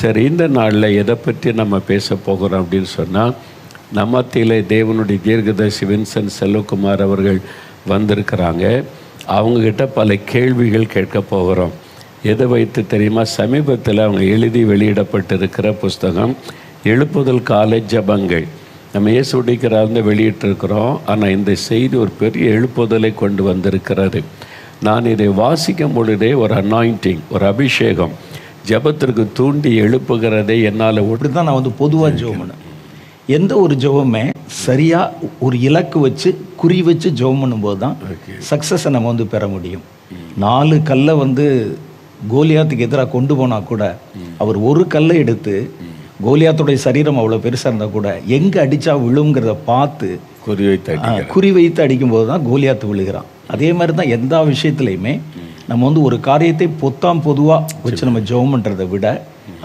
சரி, இந்த நாளில் எதை பற்றி நம்ம பேச போகிறோம் அப்படின்னு சொன்னால், நம்மத்திலே தேவனுடைய தீர்க்கதரிசி வின்சென்ட் செல்வகுமார் அவர்கள் வந்திருக்கிறாங்க. அவங்கக்கிட்ட பல கேள்விகள் கேட்க போகிறோம். எதை வைத்து தெரியுமா? சமீபத்தில் அவங்க எழுதி வெளியிடப்பட்டிருக்கிற புஸ்தகம் எழுப்புதல் காலை ஜபங்கள். நம்ம இயேசுடிக்கிறார்ந்து வெளியிட்டிருக்கிறோம். ஆனால் இந்த செய்தி ஒரு பெரிய எழுப்புதலை கொண்டு வந்திருக்கிறது. நான் இதை வாசிக்கும் பொழுதே ஒரு அனாயிண்டிங், ஒரு அபிஷேகம் ஜபத்திற்கு தூண்டி எழுப்புகிறதை என்னால் தான் நான் பொதுவாக ஜெபம் பண்ணேன். எந்த ஒரு ஜெபமே சரியாக ஒரு இலக்கு வச்சு குறி வச்சு ஜெபம் பண்ணும்போது தான் சக்ஸஸை நம்ம பெற முடியும். 4 கல்லை கோலியாத்துக்கு எதிராக கொண்டு போனால் கூட அவர் ஒரு கல்லை எடுத்து, கோலியாத்துடைய சரீரம் அவ்வளோ பெருசாக இருந்தால் கூட எங்கே அடித்தா விழுங்கிறத பார்த்து குறி வைத்து அடிக்கும்போது தான் கோலியாத்து விழுகிறான். அதே மாதிரி தான் எந்த விஷயத்துலையுமே நம்ம ஒரு காரியத்தை பொதுவாக வச்சு நம்ம ஜெபம் பண்ணுறதை விட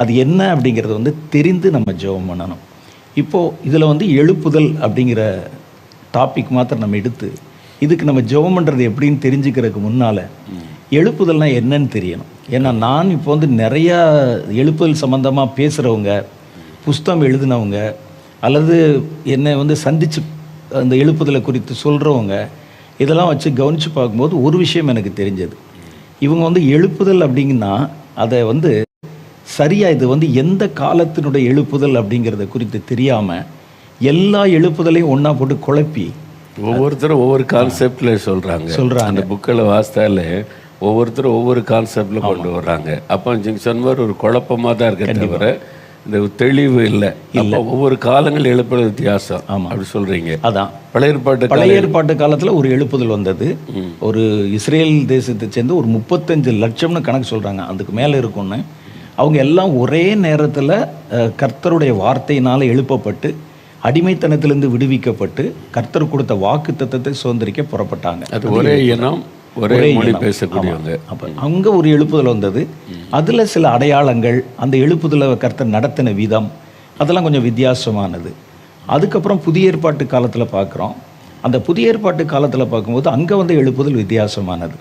அது என்ன அப்படிங்கிறத தெரிந்து நம்ம ஜெபம் பண்ணணும். இப்போது இதில் எழுப்புதல் அப்படிங்கிற டாபிக் மாத்திரம் நம்ம எடுத்து இதுக்கு நம்ம ஜெபம் பண்ணுறது எப்படின்னு தெரிஞ்சுக்கிறதுக்கு முன்னால் எழுப்புதல்னால் என்னன்னு தெரியணும். ஏன்னா நான் இப்போ நிறையா எழுப்புதல் சம்மந்தமாக பேசுகிறவங்க, புஸ்தகம் எழுதினவங்க, அல்லது என்னை சந்தித்து அந்த எழுப்புதலை குறித்து சொல்கிறவங்க, இதெல்லாம் வச்சு கவனித்து பார்க்கும்போது ஒரு விஷயம் எனக்கு தெரிஞ்சது. இவங்க எழுப்புதல் அப்படிங்கன்னா அதை சரியாக இது எந்த காலத்தினுடைய எழுப்புதல் அப்படிங்கிறத குறித்து தெரியாமல் எல்லா எழுப்புதலையும் ஒன்றா போட்டு குழப்பி ஒவ்வொருத்தரும் ஒவ்வொரு கான்செப்டில் சொல்கிறாங்க. அந்த புக்கில் வாசித்தாலே ஒவ்வொருத்தரும் ஒவ்வொரு கான்செப்டில் கொண்டு வர்றாங்க. அப்போ நீங்கள் சொன்ன ஒரு குழப்பமாக தான் இருக்க தவிர இந்த தெளிவு இல்லை. ஒவ்வொரு காலங்கள் எழுப்புதல் வித்தியாசம். ஆமாம், அப்படி சொல்கிறீங்க. அதான் பழைய ஏற்பாட்டு காலத்தில் ஒரு எழுப்புதல் வந்தது. ஒரு இஸ்ரேல் தேசத்தை சேர்ந்து ஒரு 35 லட்சம்னு கணக்கு சொல்கிறாங்க, அதுக்கு மேலே இருக்கும்னு. அவங்க எல்லாம் ஒரே நேரத்தில் கர்த்தருடைய வார்த்தையினால் எழுப்பப்பட்டு அடிமைத்தனத்திலிருந்து விடுவிக்கப்பட்டு கர்த்தர் கொடுத்த வாக்கு தத்தத்தை சுதந்திரிக்க புறப்பட்டாங்க. அது ஒரே இனம், ஒரே மொழி பேசக்கூடியவங்க. அப்போ அங்கே ஒரு எழுப்புதல் வந்தது. அதில் சில அடையாளங்கள், அந்த எழுப்புதலை கர்த்தர் நடத்தின விதம், அதெல்லாம் கொஞ்சம் வித்தியாசமானது. அதுக்கப்புறம் புதிய ஏற்பாட்டு காலத்தில் பார்க்குறோம். அந்த புதிய ஏற்பாட்டு காலத்தில் பார்க்கும்போது அங்கே எழுப்புதல் வித்தியாசமானது.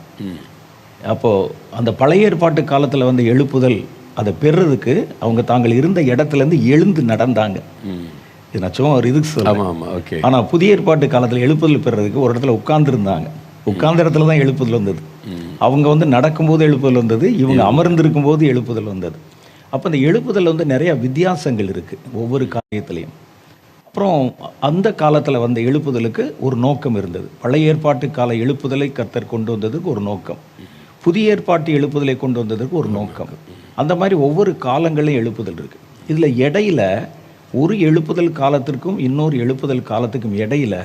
அப்போது அந்த பழைய ஏற்பாட்டு காலத்தில் எழுப்புதல் அதை பெறுறதுக்கு அவங்க தாங்கள் இருந்த இடத்துலேருந்து எழுந்து நடந்தாங்க. இது நச்சமாக ஒரு இதுக்கு சொல்லுவாங்க. ஆனால் புதிய ஏற்பாட்டு காலத்தில் எழுப்புதல் பெறுறதுக்கு ஒரு இடத்துல உட்கார்ந்துருந்தாங்க. உட்கார்ந்த இடத்துல தான் எழுப்புதல் வந்தது. அவங்க நடக்கும்போது எழுப்புதல் வந்தது, இவங்க அமர்ந்திருக்கும் போது எழுப்புதல் வந்தது. அப்போ அந்த எழுப்புதல் நிறையா வித்தியாசங்கள் இருக்குது ஒவ்வொரு காரியத்திலையும். அப்புறம் அந்த காலத்தில் வந்த எழுப்புதலுக்கு ஒரு நோக்கம் இருந்தது. பழைய ஏற்பாட்டு கால எழுப்புதலை கர்த்தர் கொண்டு வந்ததுக்கு ஒரு நோக்கம், புதிய ஏற்பாட்டு எழுப்புதலை கொண்டு வந்ததுக்கு ஒரு நோக்கம். அந்த மாதிரி ஒவ்வொரு காலங்களையும் எழுப்புதல் இருக்குது. இதில் இடையில ஒரு எழுப்புதல் காலத்திற்கும் இன்னொரு எழுப்புதல் காலத்துக்கும் இடையில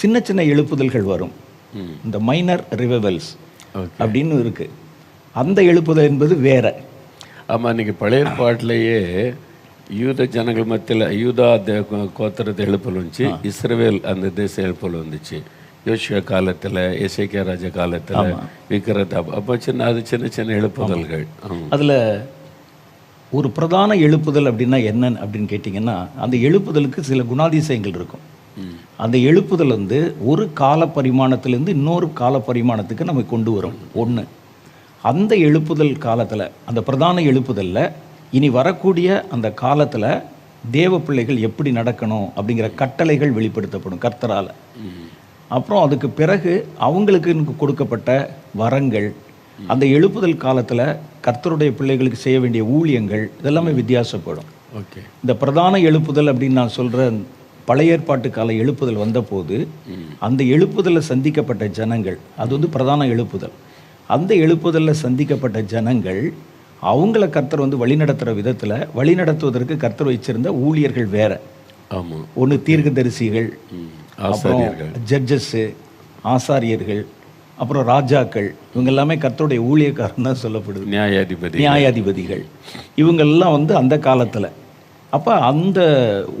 சின்ன சின்ன எழுப்புதல்கள் வரும். இந்த மைனர் ரிவைவல்ஸ் அப்படின்னு இருக்குது. அந்த எழுப்புதல் என்பது வேற. ஆமாம், இன்றைக்கி பழைய ஏற்பாட்டிலேயே யூத ஜனங்கள் மத்தியில் யூதா கோத்திரத்தை எழுப்புதல் வந்துச்சு, இஸ்ரவேல் அந்த தேச எழுப்புதல் வந்துச்சு. யோசியா காலத்தில், எசேக்கியா ராஜா காலத்தில், விக்கிரதா, அப்போ சின்ன சின்ன எழுப்புதல்கள். அதில் ஒரு பிரதான எழுப்புதல் அப்படின்னா என்னன்னு அப்படின்னு கேட்டிங்கன்னா, அந்த எழுப்புதலுக்கு சில குணாதிசயங்கள் இருக்கும். அந்த எழுப்புதல் ஒரு கால பரிமாணத்திலேருந்து இன்னொரு கால பரிமாணத்துக்கு நம்ம கொண்டு வரும். ஒன்று, அந்த எழுப்புதல் காலத்தில், அந்த பிரதான எழுப்புதலில் இனி வரக்கூடிய அந்த காலத்தில் தேவ பிள்ளைகள் எப்படி நடக்கணும் அப்படிங்கிற கட்டளைகள் வெளிப்படுத்தப்படும் கர்த்தரால். அப்புறம் அதுக்கு பிறகு அவங்களுக்கு கொடுக்கப்பட்ட வரங்கள், அந்த எழுப்புதல் காலத்தில் கர்த்தருடைய பிள்ளைகளுக்கு செய்ய வேண்டிய ஊழியங்கள், இதெல்லாமே வித்தியாசப்படும். இந்த பிரதான எழுப்புதல் அப்படின்னு நான் சொல்கிற பழைய ஏற்பாட்டு கால எழுப்புதல் வந்தபோது அந்த எழுப்புதலில் சந்திக்கப்பட்ட ஜனங்கள், அது பிரதான எழுப்புதல். அந்த எழுப்புதலில் சந்திக்கப்பட்ட ஜனங்கள் அவங்கள கர்த்தர் வழிநடத்துகிற விதத்தில் வழிநடத்துவதற்கு கர்த்தர் வச்சிருந்த ஊழியர்கள் வேற. ஆமாம், ஒன்று தீர்க்கதரிசிகள், அப்புறம் ஜட்ஜஸ்ஸு, ஆசாரியர்கள், அப்புறம் ராஜாக்கள். இவங்க எல்லாமே கர்த்தருடைய ஊழியக்காரன் தான் சொல்லப்படுது. நியாயாதிபதிகள் இவங்கெல்லாம் அந்த காலத்தில். அப்போ அந்த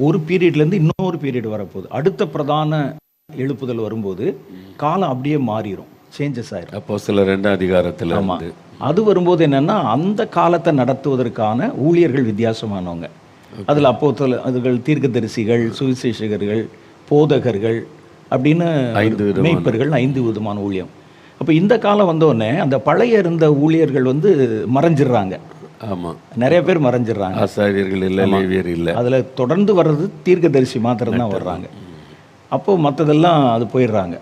ஒரு பீரியட்லேருந்து இன்னொரு பீரியட் வரப்போகுது. அடுத்த பிரதான எழுப்புதல் வரும்போது காலம் அப்படியே மாறிடும், சேஞ்சஸ் ஆயிரும். அப்போ சில 2ஆம் அதிகாரத்தில் அது வரும்போது என்னென்னா, அந்த காலத்தை நடத்துவதற்கான ஊழியர்கள் வித்தியாசமானவங்க. அதில் அப்போஸ்தலர்கள், தீர்க்கதரிசிகள், சுவிசேஷகர்கள், போதகர்கள் அப்படின்னு மேய்ப்பர்கள், 5 விதமான ஊழியம். அப்போ இந்த காலம் வந்தோடனே அந்த பழைய இருந்த ஊழியர்கள் மறைஞ்சிடுறாங்க. ஆமாம். நிறைய பேர் மறைஞ்சிடுறாங்க. ஆசாரியர்கள் இல்லை, லேவியர் இல்லை. அதில் தொடர்ந்து வர்றது தீர்க்கதரிசி மாத்திரம் தான் வர்றாங்க. அப்போது மற்றதெல்லாம் அது போயிடுறாங்க.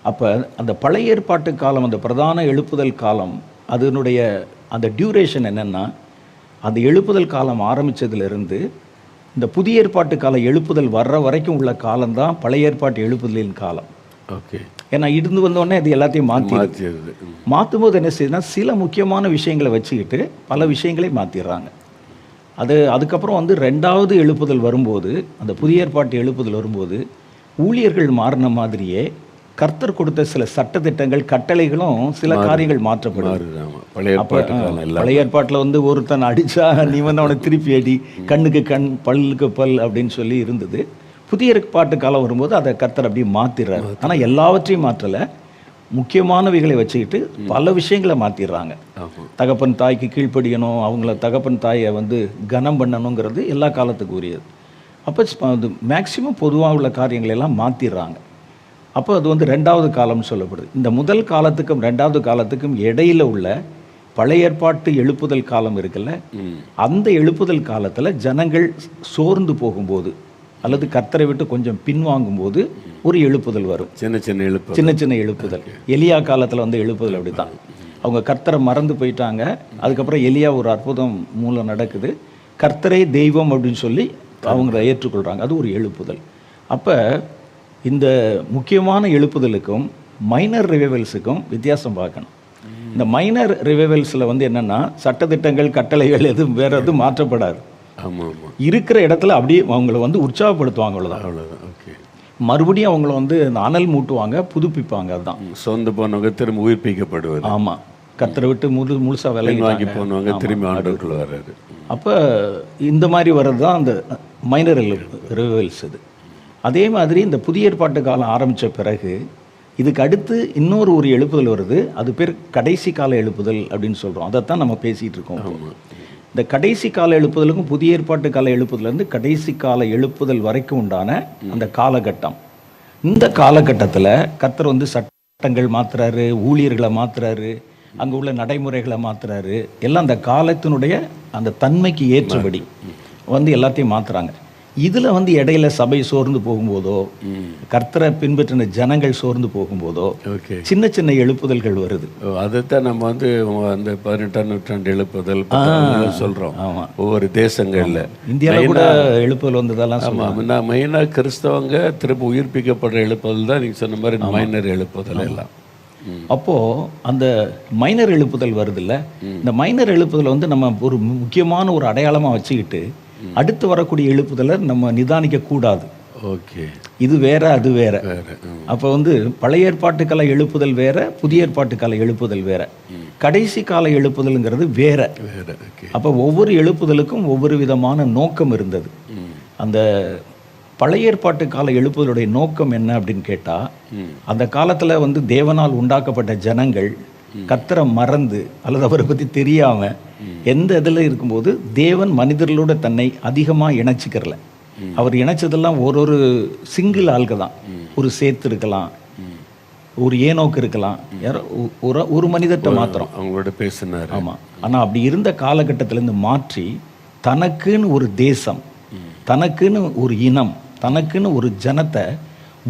அப்போ அந்த பழைய ஏற்பாட்டு காலம், அந்த பிரதான எழுப்புதல் காலம், அதனுடைய அந்த டியூரேஷன் என்னென்னா, அந்த எழுப்புதல் காலம் ஆரம்பித்ததுலேருந்து இந்த புதிய ஏற்பாட்டு கால எழுப்புதல் வர்ற வரைக்கும் உள்ள காலம்தான் பழைய ஏற்பாட்டு எழுப்புதலின் காலம். ஓகே. ஏன்னா இருந்து வந்தோடனே அது எல்லாத்தையும் மாற்றும் போது என்ன செய்யுதுன்னா, சில முக்கியமான விஷயங்களை வச்சுக்கிட்டு பல விஷயங்களை மாற்றிடுறாங்க. அதுக்கப்புறம் வந்து ரெண்டாவது எழுப்புதல் வரும்போது, அந்த புதிய ஏற்பாட்டு எழுப்புதல் வரும்போது ஊழியர்கள் மாறின மாதிரியே கர்த்தர் கொடுத்த சில சட்டத்திட்டங்கள், கட்டளைகளும் சில காரியங்கள் மாற்றப்படுது. பழைய ஏற்பாட்டில் வந்து ஒருத்தன் அடித்தா நீ வந்து அவனை திருப்பி அடி, கண்ணுக்கு கண், பல்லுக்கு பல் அப்படின்னு சொல்லி இருந்தது. புதிய ஏற்பாட்டு காலம் வரும்போது அதை கர்த்தர் அப்படி மாற்றிடுறாரு. ஆனால் எல்லாவற்றையும் மாற்றலை, முக்கியமானவைகளை வச்சுக்கிட்டு பல விஷயங்களை மாற்றிடுறாங்க. தகப்பன் தாய்க்கு கீழ்ப்படியணும், அவங்கள தகப்பன் தாயை வந்து கனம் பண்ணணுங்கிறது எல்லா காலத்துக்கும் உரியது. அப்போ அது மேக்சிமம் பொதுவாக உள்ள காரியங்களை எல்லாம் மாற்றிடுறாங்க. அப்போ அது வந்து ரெண்டாவது காலம்னு சொல்லப்படுது. இந்த முதல் காலத்துக்கும் ரெண்டாவது காலத்துக்கும் இடையில் உள்ள பழைய ஏற்பாட்டு எழுப்புதல் காலம் இருக்குல்ல, அந்த எழுப்புதல் காலத்தில் ஜனங்கள் சோர்ந்து போகும்போது அல்லது கர்த்தரை விட்டு கொஞ்சம் பின்வாங்கும்போது ஒரு எழுப்புதல் வரும். சின்ன சின்ன எழுப்புதல். எலியா காலத்தில் வந்து எழுப்புதல் அப்படி தான். அவங்க கர்த்தரை மறந்து போயிட்டாங்க. அதுக்கப்புறம் எலியா ஒரு அற்புதம் மூலம் நடக்குது. கர்த்தரே தெய்வம் அப்படின்னு சொல்லி அவங்க ஏற்றுக்கொள்கிறாங்க. அது ஒரு எழுப்புதல். அப்போ இந்த முக்கியமான எழுப்புதலுக்கும் மைனர் ரிவைவல்ஸுக்கும் வித்தியாசம் பார்க்கணும். இந்த மைனர் ரிவைவல்ஸில் வந்து என்னென்னா, சட்டத்திட்டங்கள், கட்டளைகள் எதுவும் வேறு எதுவும் மாற்றப்படாது. இருக்கிற இடத்துல அப்படியே அவங்கள வந்து உற்சாகப்படுத்துவாங்க, அவ்வளோதான். ஓகே. மறுபடியும் அவங்கள வந்து அந்த அனல் மூட்டுவாங்க, புதுப்பிப்பாங்க. அதுதான் சொந்த போனவங்க திரும்ப உயிர்ப்பிக்கப்படுவது. ஆமாம். கர்த்தரை விட்டு முழுசாக விலைக்கு வாங்கி போனவங்க திரும்பி ஆண்டுக்குள்ள வர்றாரு. அப்போ இந்த மாதிரி வர்றது தான் அந்த மைனர் ரிவைவல்ஸ். இது அதே மாதிரி இந்த புதிய ஏற்பாட்டு காலம் ஆரம்பித்த பிறகு இதுக்கு அடுத்து இன்னொரு ஒரு எழுப்புதல் வருது. அது பேர் கடைசி கால எழுப்புதல் அப்படின்னு சொல்கிறோம். அதைத்தான் நம்ம பேசிகிட்டு இருக்கோம். இந்த கடைசி கால எழுப்புதலுக்கும் புதிய ஏற்பாட்டு கால எழுப்புதலேருந்து கடைசி கால எழுப்புதல் வரைக்கும் உண்டான அந்த காலகட்டம். இந்த காலகட்டத்தில் கர்த்தர் வந்து சட்டங்கள் மாற்றுறாரு, ஊழியர்களை மாற்றுறாரு, அங்கே உள்ள நடைமுறைகளை மாற்றுறாரு. எல்லாம் அந்த காலத்தினுடைய அந்த தன்மைக்கு ஏற்றபடி வந்து எல்லாத்தையும் மாற்றுறாங்க. இதில் வந்து இடையில சபை சோர்ந்து போகும்போதோ, கர்த்தரை பின்பற்றின ஜனங்கள் சோர்ந்து போகும்போதோ சின்ன சின்ன எழுப்புதல்கள் வருது. அதைத்தான் நம்ம வந்து அந்த 18ஆம் நூற்றாண்டு எழுப்புதல் சொல்கிறோம். ஆமாம். ஒவ்வொரு தேசங்களில், இந்தியாவில் கூட எழுப்புதல் வந்ததெல்லாம். ஆமாம். நான் மெயினாக கிறிஸ்தவங்க திரும்ப உயிர்ப்பிக்கப்படுற எழுப்புதல் தான் நீங்கள் சொன்ன மாதிரி மைனர் எழுப்புதல் எல்லாம். அப்போது அந்த மைனர் எழுப்புதல் வருதுல்ல, இந்த மைனர் எழுப்புதல் வந்து நம்ம ஒரு முக்கியமான ஒரு அடையாளமாக வச்சுக்கிட்டு அடுத்து வரக்கூடிய எழுப்புதலை நம்ம நிதானிக்க கூடாது. ஓகே. இது வேற, அது வேற. அப்போ வந்து பழைய ஏற்பாட்டு கால எழுப்புதல் வேற, புதிய ஏற்பாட்டு கால எழுப்புதல் வேற, கடைசி கால எழுப்புதல்ங்கிறது வேற. அப்போ ஒவ்வொரு எழுப்புதலுக்கும் ஒவ்வொரு விதமான நோக்கம் இருந்தது. அந்த பழைய ஏற்பாட்டு கால எழுப்புதலுடைய நோக்கம் என்ன அப்படின்னு கேட்டால், அந்த காலத்தில் வந்து தேவனால் உண்டாக்கப்பட்ட ஜனங்கள் கர்த்தரை மறந்து அல்லது அவரை பற்றி தெரியாமல் எந்த இதில் இருக்கும்போது தேவன் மனிதர்களோட தன்னை அதிகமாக இணைச்சிக்கிறல. அவர் இணைச்சதெல்லாம் ஒரு சிங்கிள் ஆளுக்கு தான். ஒரு சேத்து இருக்கலாம், ஒரு ஏனோக்கு இருக்கலாம், யாரோ ஒரு மனிதர்கிட்ட மாத்திரம் அவங்களோட பேசினார். ஆமாம். ஆனால் அப்படி இருந்த காலகட்டத்திலேருந்து மாற்றி தனக்குன்னு ஒரு தேசம், தனக்குன்னு ஒரு இனம், தனக்குன்னு ஒரு ஜனத்தை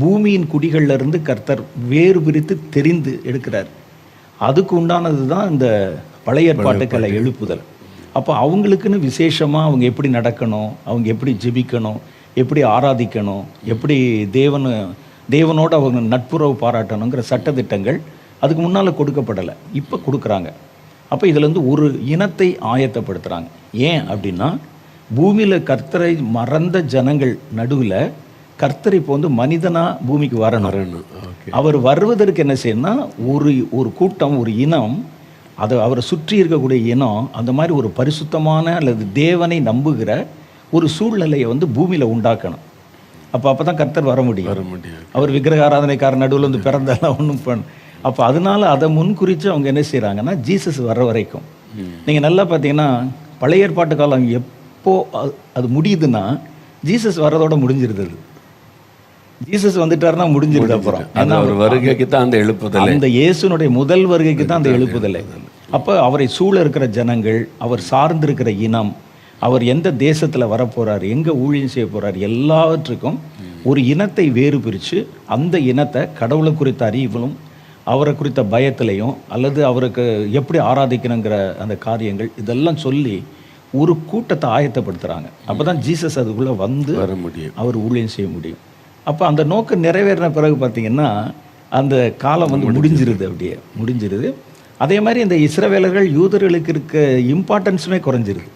பூமியின் குடிகளில் இருந்து கர்த்தர் வேறு பிரித்து தெரிந்து எடுக்கிறார். அதுக்கு உண்டானது தான் இந்த பழைய ஏற்பாட்டுக்களை எழுப்புதல். அப்போ அவங்களுக்குன்னு விசேஷமாக அவங்க எப்படி நடக்கணும், அவங்க எப்படி ஜெபிக்கணும், எப்படி ஆராதிக்கணும், எப்படி தேவனோடு அவங்க நட்புறவு பாராட்டணுங்கிற சட்டத்திட்டங்கள் அதுக்கு முன்னால் கொடுக்கப்படலை, இப்போ கொடுக்குறாங்க. அப்போ இதில் ஒரு இனத்தை ஆயத்தப்படுத்துகிறாங்க. ஏன் அப்படின்னா, பூமியில் கர்த்தரை மறந்த ஜனங்கள் நடுவில் கர்த்தர் இப்போ மனிதனாக பூமிக்கு வரணும். அவர் வருவதற்கு என்ன செய்யணும்னா, ஒரு கூட்டம், ஒரு இனம், அதை அவரை சுற்றி இருக்கக்கூடிய இனம் அந்த மாதிரி ஒரு பரிசுத்தமான அல்லது தேவனை நம்புகிற ஒரு சூழ்நிலையை பூமியில் உண்டாக்கணும். அப்போ தான் கர்த்தர் வர முடியும். அவர் விக்கிரக ஆராதனைக்கார நடுவில் பிறந்தாலும் ஒன்றும் அப்போ அதனால அதை முன்குறித்து அவங்க என்ன செய்கிறாங்கன்னா, ஜீசஸ் வர்ற வரைக்கும். நீங்கள் நல்லா பார்த்தீங்கன்னா, பழைய ஏற்பாட்டு காலம் எப்போ அது முடியுதுன்னா, ஜீசஸ் வர்றதோட முடிஞ்சிருது. ஜீசஸ் வந்துட்டாருன்னா முடிஞ்சிருது. அப்புறம் வருகைக்கு தான் அந்த எழுப்புதல், அந்த இயேசுனுடைய முதல் வருகைக்கு தான் அந்த எழுப்புதல். அப்போ அவரை சூழ இருக்கிற ஜனங்கள், அவர் சார்ந்திருக்கிற இனம், அவர் எந்த தேசத்தில் வரப்போகிறார், எங்கே ஊழியம் செய்ய போகிறார், எல்லாவற்றுக்கும் ஒரு இனத்தை வேறு பிரித்து அந்த இனத்தை கடவுளை குறித்த அறிவிலும் அவரை குறித்த பயத்திலையும் அல்லது அவருக்கு எப்படி ஆராதிக்கணுங்கிற அந்த காரியங்கள் இதெல்லாம் சொல்லி ஒரு கூட்டத்தை ஆயத்தப்படுத்துகிறாங்க. அப்போ தான் ஜீசஸ் அதுக்குள்ளே வந்து வர முடியும், அவர் ஊழியம் செய்ய முடியும். அப்போ அந்த நோக்கம் நிறைவேறின பிறகு பார்த்திங்கன்னா அந்த காலம் வந்து முடிஞ்சிருது, அப்படியே முடிஞ்சிருது. அதே மாதிரி இந்த இஸ்ரவேலர்கள் யூதர்களுக்கு இருக்க இம்பார்ட்டன்ஸுமே குறைஞ்சிருது.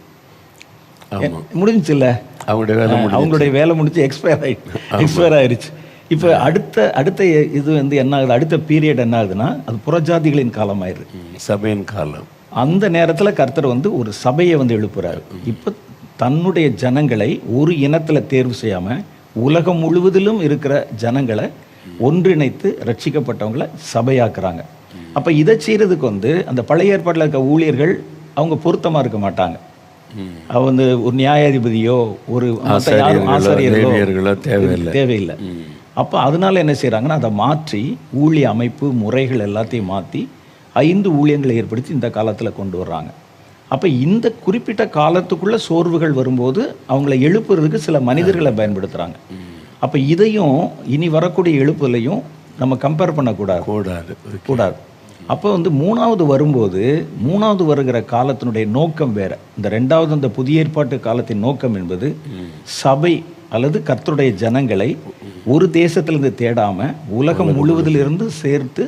முடிஞ்சில்ல, அவங்களுடைய வேலை முடிஞ்சு எக்ஸ்பயர் ஆயிடுச்சு. இப்போ அடுத்த இது வந்து என்ன ஆகுது, அடுத்த பீரியட் என்ன ஆகுதுன்னா அது புறஜாதிகளின் காலம் ஆயிடுது, சபையின் காலம். அந்த நேரத்தில் கர்த்தர் வந்து ஒரு சபையை வந்து எழுப்புறாரு. இப்போ தன்னுடைய ஜனங்களை ஒரு இனத்தில் தேர்வு செய்யாமல் உலகம் முழுவதிலும் இருக்கிற ஜனங்களை ஒன்றிணைத்து ரட்சிக்கப்பட்டவங்களை சபையாக்குறாங்க. அப்போ இதை செய்கிறதுக்கு வந்து அந்த பழைய ஏற்பாட்டில் இருக்க ஊழியர்கள் அவங்க பொருத்தமாக இருக்க மாட்டாங்க. அவங்க வந்து ஒரு நியாயாதிபதியோ ஒரு ஆசாரியர்களோ தேவையில்லை. அப்போ அதனால என்ன செய்கிறாங்கன்னா அதை மாற்றி ஊழிய அமைப்பு முறைகள் எல்லாத்தையும் மாற்றி 5 ஊழியங்களை ஏற்படுத்தி இந்த காலத்தில் கொண்டு வர்றாங்க. அப்போ இந்த குறிப்பிட்ட காலத்துக்குள்ளே சோர்வுகள் வரும்போது அவங்கள எழுப்புறதுக்கு சில மனிதர்களை பயன்படுத்துகிறாங்க. அப்போ இதையும் இனி வரக்கூடிய எழுப்புலையும் நம்ம கம்பேர் பண்ணக்கூடாது. அப்போ வந்து 3வது வரும்போது 3வது வருகிற காலத்தினுடைய நோக்கம் வேற. இந்த 2வது அந்த புதிய ஏற்பாட்டு காலத்தின் நோக்கம் என்பது சபை அல்லது கர்த்தருடைய ஜனங்களை ஒரு தேசத்திலிருந்து தேடாமல் உலகம் முழுவதிலிருந்து சேர்த்து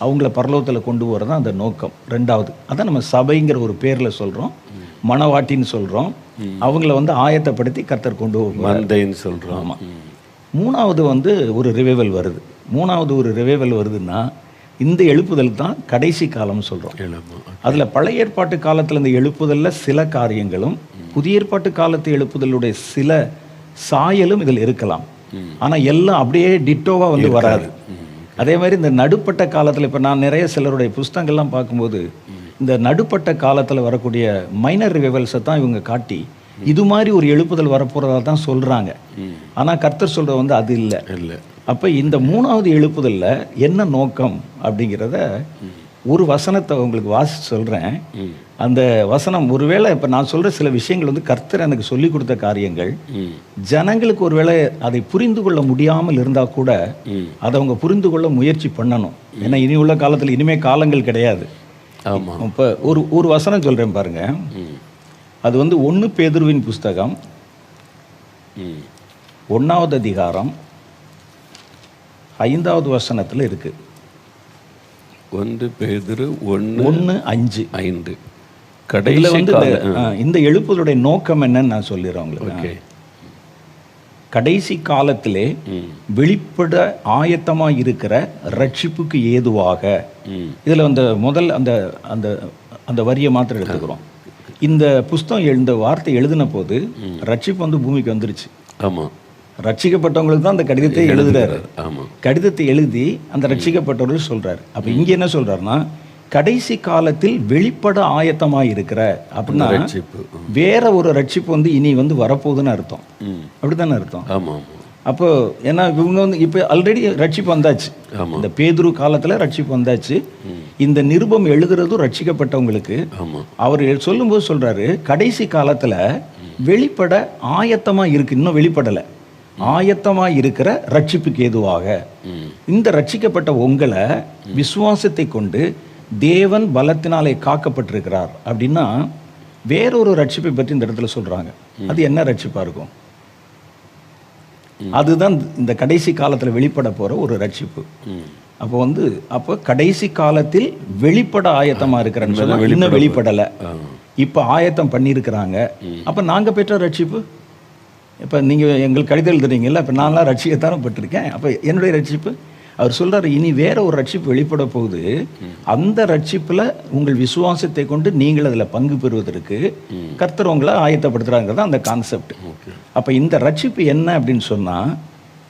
அவங்கள பரலோகத்தில் கொண்டு போகிறது தான் அந்த நோக்கம். 2வது அதான் நம்ம சபைங்கிற ஒரு பேரில் சொல்கிறோம், மணவாட்டின்னு சொல்கிறோம். அவங்கள வந்து ஆயத்தப்படுத்தி கர்த்தர் கொண்டு போகிறோம் சொல்கிறோம். ஆமாம். 3வது வந்து ஒரு ரிவைவல் வருது. 3வது ஒரு ரிவைவல் வருதுன்னா இந்த எழுப்புதல் தான் கடைசி காலம்னு சொல்கிறோம். அதில் பழைய ஏற்பாட்டு காலத்தில் இந்த எழுப்புதலில் சில காரியங்களும் புதிய ஏற்பாட்டு காலத்து எழுப்புதலுடைய சில சாயலும் இதில் இருக்கலாம். ஆனால் எல்லாம் அப்படியே டிட்டோவாக வந்து வராது. அதே மாதிரி இந்த நடுப்பட்ட காலத்தில் இப்போ நான் நிறைய சிலருடைய புஸ்தகங்கள்லாம் பார்க்கும்போது இந்த நடுப்பட்ட காலத்தில் வரக்கூடிய மைனர் ரிவைவல்ஸை தான் இவங்க காட்டி இது மாதிரி ஒரு எழுப்புதல் வரப்போகிறதா தான் சொல்கிறாங்க. ஆனால் கர்த்தர் சொல்கிறது வந்து அது இல்லை. அப்போ இந்த 3வது எழுப்புதலில் என்ன நோக்கம் அப்படிங்கிறத ஒரு வசனத்தை உங்களுக்கு வாசித்து சொல்கிறேன். அந்த வசனம் ஒருவேளை இப்போ நான் சொல்கிற சில விஷயங்கள் வந்து கர்த்தர் எனக்கு சொல்லி கொடுத்த காரியங்கள் ஜனங்களுக்கு ஒருவேளை அதை புரிந்து கொள்ள முடியாமல் இருந்தால் கூட அதை அவங்க புரிந்து கொள்ள முயற்சி பண்ணணும். ஏன்னா இனி உள்ள காலத்தில் இனிமேல் காலங்கள் கிடையாது. இப்போ ஒரு வசனம் சொல்கிறேன் பாருங்க. அது வந்து 1 பேதுருவின் புஸ்தகம் 1வது அதிகாரம் 5வது வசனத்தில் இருக்குது. 1 பேதுரு 1:5 கடையில் வந்து இந்த எழுப்புதலுடைய நோக்கம் என்னன்னு நான் சொல்லிடுறேன் உங்களுக்கு. கடைசி காலத்திலே வெளிப்பட ஆயத்தமாக இருக்கிற ரட்சிப்புக்கு ஏதுவாக. இதில் அந்த முதல் அந்த அந்த அந்த வரியை மாத்திரம் எடுத்துக்கிறோம். இந்த புஸ்தகம் இந்த வார்த்தை எழுதின போது ரட்சிப்பு வந்து பூமிக்கு வந்துருச்சு. ஆமாம், ரட்சிக்கப்பட்டவங்களுக்கு தான் அந்த கடிதத்தை எழுதுறாரு. கடிதத்தை எழுதி அந்த ரட்சிக்கப்பட்டவர்கள் சொல்றாரு. அப்போ இங்கே என்ன சொல்றாருன்னா கடைசி காலத்தில் வெளிப்பட ஆயத்தமாக இருக்கிற அப்படின்னா வேற ஒரு ரட்சிப்பு வந்து இனி வந்து வரப்போகுதுன்னு அர்த்தம். அப்படித்தானே அர்த்தம்? அப்போ ஏன்னா இவங்க வந்து இப்போ ஆல்ரெடி ரட்சிப்பு வந்தாச்சு. இந்த பேதுரு காலத்தில் ரட்சிப்பு வந்தாச்சு. இந்த நிருபம் எழுதுறதும் ரட்சிக்கப்பட்டவங்களுக்கு. அவர் சொல்லும்போது சொல்றாரு கடைசி காலத்தில் வெளிப்பட ஆயத்தமாக இருக்கு, இன்னும் வெளிப்படலை, ஆயத்தமாக இருக்கிற ரட்சிப்புக்கு ஏதுவாக. இந்த ரட்சிக்கப்பட்ட உங்களை விசுவாசத்தை கொண்டு தேவன் பலத்தினாலே காக்கப்பட்டிருக்கிறார் அப்படின்னா வேறொரு ரட்சிப்பை பற்றி இந்த இடத்துல சொல்றாங்க. அது என்ன ரட்சிப்பா இருக்கும்? அதுதான் இந்த கடைசி காலத்தில் வெளிப்பட போற ஒரு ரட்சிப்பு. அப்போ கடைசி காலத்தில் வெளிப்பட ஆயத்தமா இருக்கிறன்னு சொன்னா இன்னும் வெளிப்படலை, இப்போ ஆயத்தம் பண்ணியிருக்கிறாங்க. அப்போ நாங்கள் பெற்ற ரட்சிப்பு, இப்போ நீங்கள் எங்களுக்கு கடிதம் எழுதுறீங்கல்ல, இப்போ நான்லாம் ரட்சிக்கத்தானே பட்டிருக்கேன். அப்போ என்னுடைய ரட்சிப்பு அவர் சொல்றாரு இனி வேற ஒரு ரட்சிப்பு வெளிப்பட போகுது. அந்த ரட்சிப்புல உங்கள் விசுவாசத்தை கொண்டு நீங்கள் அதில் பங்கு பெறுவதற்கு கர்த்தர் உங்களை ஆயத்தப்படுத்துறாங்கிறதா அந்த கான்செப்ட். அப்போ இந்த ரட்சிப்பு என்ன அப்படின்னு சொன்னா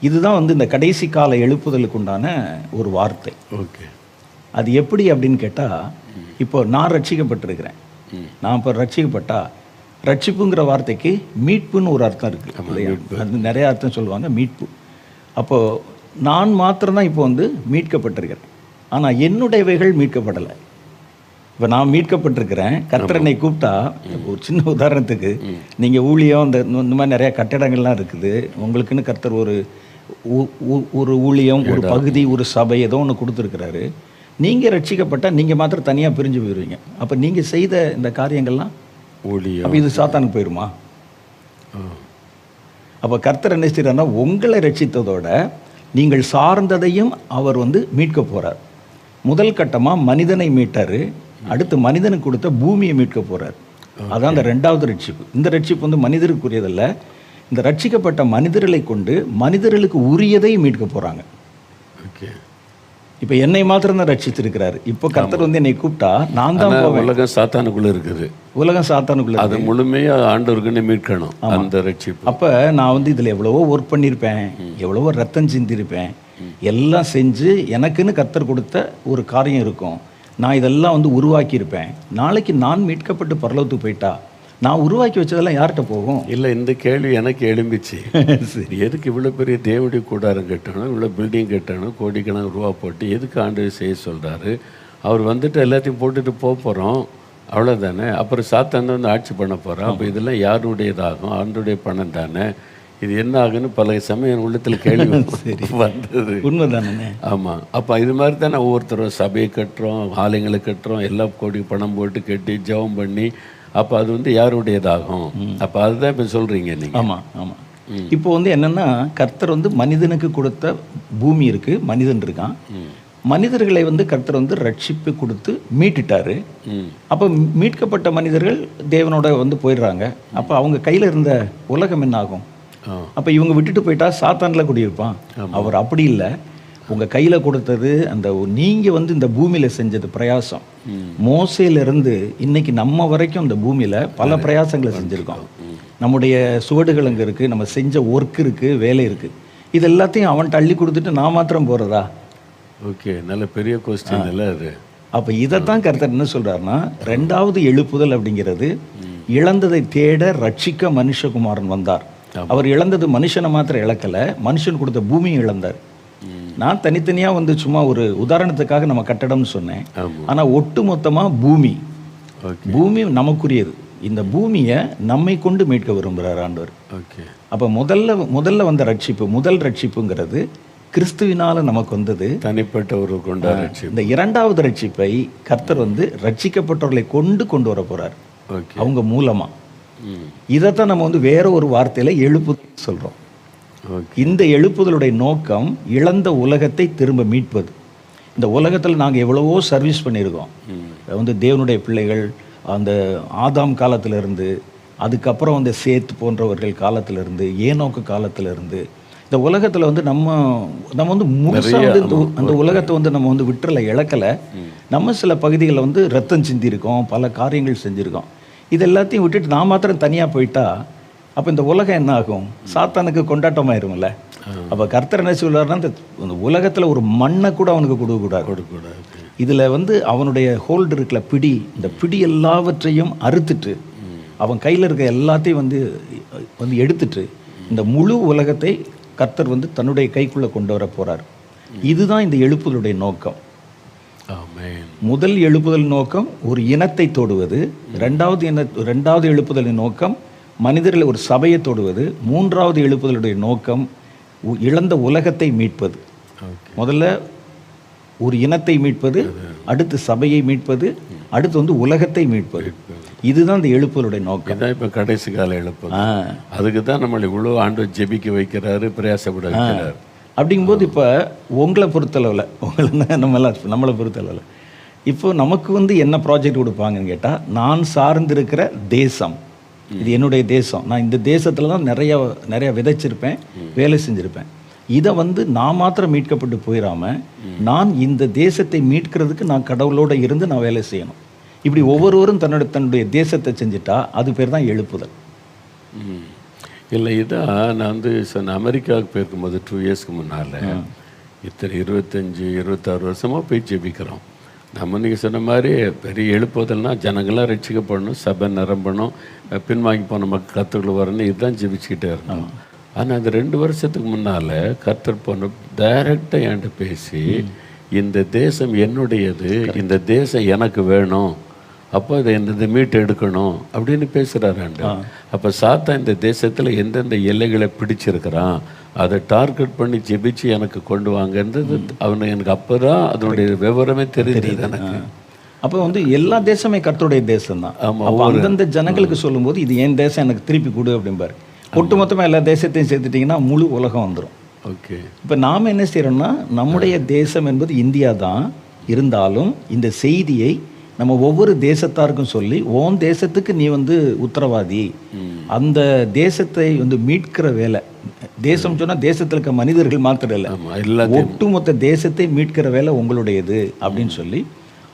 இதுதான் வந்து இந்த கடைசி கால எழுப்புதலுக்கு உண்டான ஒரு வார்த்தை. அது எப்படி அப்படின்னு கேட்டா, இப்போ நான் ரட்சிக்கப்பட்டிருக்கிறேன். நான் இப்போ ரட்சிக்கப்பட்டா ரட்சிப்புங்கிற வார்த்தைக்கு மீட்புன்னு ஒரு அர்த்தம் இருக்கு. அது நிறைய அர்த்தம் சொல்லுவாங்க மீட்பு. அப்போ நான் மாத்திரம்தான் இப்போ வந்து மீட்கப்பட்டிருக்கிறேன். ஆனால் என்னுடையவைகள் மீட்கப்படலை. இப்போ நான் மீட்கப்பட்டிருக்கிறேன், கர்த்தர் என்னை கூப்பிட்டா, ஒரு சின்ன உதாரணத்துக்கு நீங்கள் ஊழியம் இந்த மாதிரி நிறையா கட்டடங்கள்லாம் இருக்குது, உங்களுக்குன்னு கர்த்தர் ஒரு ஊழியம், ஒரு பகுதி, ஒரு சபை ஏதோ ஒன்று கொடுத்துருக்கிறாரு. நீங்கள் ரட்சிக்கப்பட்டால் நீங்கள் மாத்திரம் தனியாக பிரிஞ்சு போயிடுவீங்க. அப்போ நீங்கள் செய்த இந்த காரியங்கள்லாம் ஊழியம், அப்போ இது சாத்தானுக்கு போயிடுமா? அப்போ கர்த்தர் என்ன செய்கிறாருன்னா, உங்களை ரட்சித்ததோட நீங்கள் சார்ந்ததையும் அவர் மீட்க போகிறார். முதல் கட்டமாக மனிதனை மீட்டார், அடுத்து மனிதனுக்கு கொடுத்த பூமியை மீட்க போகிறார். அதான் இந்த ரெண்டாவது ரட்சிப்பு. இந்த ரட்சிப்பு மனிதருக்குரியதல்ல, இந்த ரட்சிக்கப்பட்ட மனிதர்களை கொண்டு மனிதர்களுக்கு உரியதை மீட்க போகிறாங்க. ஓகே. இப்போ என்னை மாத்திரம் தான் ரட்சித்திருக்கிறாரு. இப்போ கர்த்தர் என்னை கூப்பிட்டா நான் தான் போவேன். உலகம் சாத்தானுக்குள்ள இருக்குது, உலகம் சாத்தானுக்குள்ள, அது முழுமையாக ஆண்டவருக்குன்னு மீட்கணும் அந்த ரட்சிப்பு. அப்போ நான் இதில் எவ்வளவோ ஒர்க் பண்ணியிருப்பேன், எவ்வளவோ ரத்தம் சிந்திருப்பேன், எல்லாம் செஞ்சு எனக்குன்னு கர்த்தர் கொடுத்த ஒரு காரியம் இருக்கும். நான் இதெல்லாம் உருவாக்கியிருப்பேன். நாளைக்கு நான் மீட்கப்பட்டு பரலோகத்துக்கு போயிட்டா நான் உருவாக்கி வச்சதெல்லாம் யார்கிட்ட போகும்? இல்லை, இந்த கேள்வி எனக்கு எழும்பிச்சு. சரி, எதுக்கு இவ்வளோ பெரிய தேவனுடைய கூடாரம் கட்டணும், இவ்வளோ பில்டிங் கட்டணும், கோடிக்கணக்கு ரூபா போட்டு எதுக்கு ஆண்டு செய்ய சொல்கிறாரு? அவர் எல்லாத்தையும் போட்டுட்டு போகிறோம், அவ்வளோதானே. அப்புறம் சாத்தான் ஆட்சி பண்ண போகிறோம். அப்போ இதெல்லாம் யாருடையதாகும்? ஆண்டுடைய பணம் தானே. இது என்ன ஆகுன்னு பல சமயம் உள்ளத்தில் கேள்வி வந்தது. உண்மைதானே? ஆமாம். அப்போ இது மாதிரி தானே ஒவ்வொருத்தரும் சபையை கட்டுறோம், ஆலயங்களை கட்டுறோம், எல்லாம் கோடி பணம் போட்டு கட்டி ஜெபம் பண்ணி, அப்போ அது யாருடையதாகும்? அப்போ அதுதான் இப்போ சொல்கிறீங்க நீங்கள். ஆமாம், ஆமாம். இப்போ என்னென்னா, கர்த்தர் மனிதனுக்கு கொடுத்த பூமி இருக்குது, மனிதன் இருக்கான். மனிதர்களை கர்த்தர் ரட்சிப்பு கொடுத்து மீட்டுட்டாரு. அப்போ மீட்கப்பட்ட மனிதர்கள் தேவனோட போயிடுறாங்க. அப்போ அவங்க கையில் இருந்த உலகம் என்ன ஆகும்? அப்போ இவங்க விட்டுட்டு போயிட்டா சாத்தானில் குடியிருப்பான். அவர் அப்படி இல்லை. உங்கள் கையில் கொடுத்தது நீங்கள் இந்த பூமியில் செஞ்சது பிரயாசம். மோசையிலிருந்து இன்னைக்கு நம்ம வரைக்கும் இந்த பூமியில் பல பிரயாசங்களை செஞ்சுருக்கோம். நம்முடைய சுவடுகள் அங்கே இருக்குது, நம்ம செஞ்ச ஒர்க் இருக்குது, வேலை இருக்குது. இது எல்லாத்தையும் அவன்கிட்ட அள்ளி கொடுத்துட்டு நான் மாத்திரம் போகிறதா? ஓகே, நல்ல பெரிய கொஸ்டின் இல்லை அது. அப்போ இதைத்தான் கர்த்தர் என்ன சொல்கிறாருன்னா, ரெண்டாவது எழுப்புதல் அப்படிங்கிறது, இழந்ததை தேட ரட்சிக்க மனுஷகுமாரன் வந்தார். அவர் இழந்தது மனுஷனை மாத்திரம் இழக்கலை, மனுஷன் கொடுத்த பூமியை இழந்தார். நான் தனித்தனியாக சும்மா ஒரு உதாரணத்துக்காக நம்ம கட்டடம்னு சொன்னேன். ஆனால் ஒட்டு மொத்தமாக பூமி நமக்குரியது. இந்த பூமியை நம்மை கொண்டு மீட்க விரும்புகிறார் ஆண்டவர். அப்போ முதல்ல வந்த ரட்சிப்பு, முதல் ரட்சிப்புங்கிறது கிறிஸ்துவினால நமக்கு வந்தது, தனிப்பட்ட ஒரு கொண்ட ரட்சிப்பு. இந்த இரண்டாவது ரட்சிப்பை கர்த்தர் ரட்சிக்கப்பட்டவர்களை கொண்டு வர போகிறார், அவங்க மூலமாக. இதைத்தான் நம்ம வேற ஒரு வார்த்தையில் எழுப்புதல் சொல்கிறோம். இந்த எழுப்புதலுடைய நோக்கம் இழந்த உலகத்தை திரும்ப மீட்பது. இந்த உலகத்தில் நாங்கள் எவ்வளவோ சர்வீஸ் பண்ணியிருக்கோம். தேவனுடைய பிள்ளைகள் அந்த ஆதாம் காலத்திலிருந்து, அதுக்கப்புறம் சேத் போன்றவர்கள் காலத்திலிருந்து, ஏனோக்கு காலத்திலிருந்து, இந்த உலகத்தில் நம்ம முழுசாக அந்த உலகத்தை நம்ம விட்டுறலை, இழக்கலை. நம்ம சில பகுதிகளில் ரத்தம் சிந்திருக்கோம், பல காரியங்கள் செஞ்சுருக்கோம். இது எல்லாத்தையும் விட்டுட்டு நான் மாத்திரம் தனியாக போயிட்டா அப்போ இந்த உலகம் என்ன ஆகும்? சாத்தானுக்கு கொண்டாட்டமாயிரும்ல. அப்போ கர்த்தர் என்ன சொல்வார்னா, இந்த உலகத்தில் ஒரு மண்ணை கூட அவனுக்கு கொடுக்கக்கூடாது. இதில் அவனுடைய ஹோல்டு இருக்கல, பிடி, இந்த பிடி எல்லாவற்றையும் அறுத்துட்டு அவன் கையில் இருக்க எல்லாத்தையும் எடுத்துட்டு இந்த முழு உலகத்தை கர்த்தர் தன்னுடைய கைக்குள்ளே கொண்டு வர போகிறார். இதுதான் இந்த எழுப்புதலுடைய நோக்கம். முதல் எழுப்புதல் நோக்கம் ஒரு இனத்தை தொடுவது, ரெண்டாவது எழுப்புதலின் நோக்கம் மனிதர்களை ஒரு சபையை தொடுவது, மூன்றாவது எழுப்புதலுடைய நோக்கம் இழந்த உலகத்தை மீட்பது. முதல்ல ஒரு இனத்தை மீட்பது, அடுத்து சபையை மீட்பது, அடுத்து உலகத்தை மீட்பது. இதுதான் இந்த எழுப்புதலுடைய நோக்கம். இதான் இப்போ கடைசி கால எழுப்புதல். அதுக்கு தான் நம்மளை இவ்வளோ ஆண்டு ஜெபிக்க வைக்கிறாரு, பிரயாசப்பட வைக்கிறார். அப்படிங்கும்போது இப்போ உங்களை பொறுத்தளவில், நம்மளை பொறுத்தளவில் இப்போ நமக்கு என்ன ப்ராஜெக்ட் கொடுப்பாங்கன்னு கேட்டால், நான் சார்ந்திருக்கிற தேசம், இது என்னுடைய தேசம், நான் இந்த தேசத்தில் தான் நிறைய விதைச்சிருப்பேன், வேலை செஞ்சுருப்பேன். இதை நான் மாத்திரம் மீட்கப்பட்டு போயிடாமல், நான் இந்த தேசத்தை மீட்கிறதுக்கு நான் கடவுளோடு இருந்து நான் வேலை செய்யணும். இப்படி ஒவ்வொருவரும் தன்னுடைய தேசத்தை செஞ்சுட்டா அது பேர் தான் எழுப்புதல். இல்லை, இதான் நான் சொன்ன அமெரிக்காவுக்கு போயிருக்கும்போது 2 இயர்ஸ்க்கு முன்னால், இத்தனை 25-26 வருஷமாக போய் ஜெபிக்கிறோம். நம்ம நீங்கள் சொன்ன மாதிரி பெரிய எழுப்புதல்னால் ஜனங்களாம் ரட்சிக்கப்படணும், சபை நிரம்பணும், பின்வாங்கி போன மக்கள் கற்றுக்குள்ள வரணும், இதுதான் ஜெபிச்சுக்கிட்டே இருந்தோம். ஆனால் அந்த 2 வருஷத்துக்கு முன்னால் கர்த்தர் போன டைரெக்டாக என்கிட்ட பேசி, இந்த தேசம் என்னுடையது, இந்த தேசம் எனக்கு வேணும், அப்போ அதை இந்த மீட்டு எடுக்கணும் அப்படின்னு பேசுகிறாரு ஆண்டவர். அப்போ சாத்தான் இந்த தேசத்தில் எந்தெந்த எல்லைகளை பிடிச்சிருக்கிறான் அதை டார்கெட் பண்ணி ஜெபிச்சு எனக்கு கொண்டு வாங்கன்றது அவனை எனக்கு அப்போ தான் அதனுடைய விவரமே தெரியுது எனக்கு. அப்போ வந்து எல்லா தேசமே கர்த்தருடைய தேசம் தான். அப்போ அந்தந்த ஜனங்களுக்கு சொல்லும்போது இது என் தேசம், எனக்கு திருப்பி கொடு அப்படிம்பாரு. ஒட்டுமொத்தமாக எல்லா தேசத்தையும் சேர்த்துட்டிங்கன்னா முழு உலகம் வந்துடும். ஓகே. இப்போ நாம் என்ன செய்கிறோம்னா, நம்முடைய தேசம் என்பது இந்தியா தான் இருந்தாலும் இந்த செய்தியை நம்ம ஒவ்வொரு தேசத்தாருக்கும் சொல்லி, ஓன் தேசத்துக்கு நீ வந்து உத்தரவாதி, அந்த தேசத்தை வந்து மீட்கிற வேலை. தேசம் சொன்னால் தேசத்தில் இருக்க மனிதர்கள் மாத்திரம் இல்லை, ஒட்டுமொத்த தேசத்தை மீட்கிற வேலை உங்களுடையது அப்படின்னு சொல்லி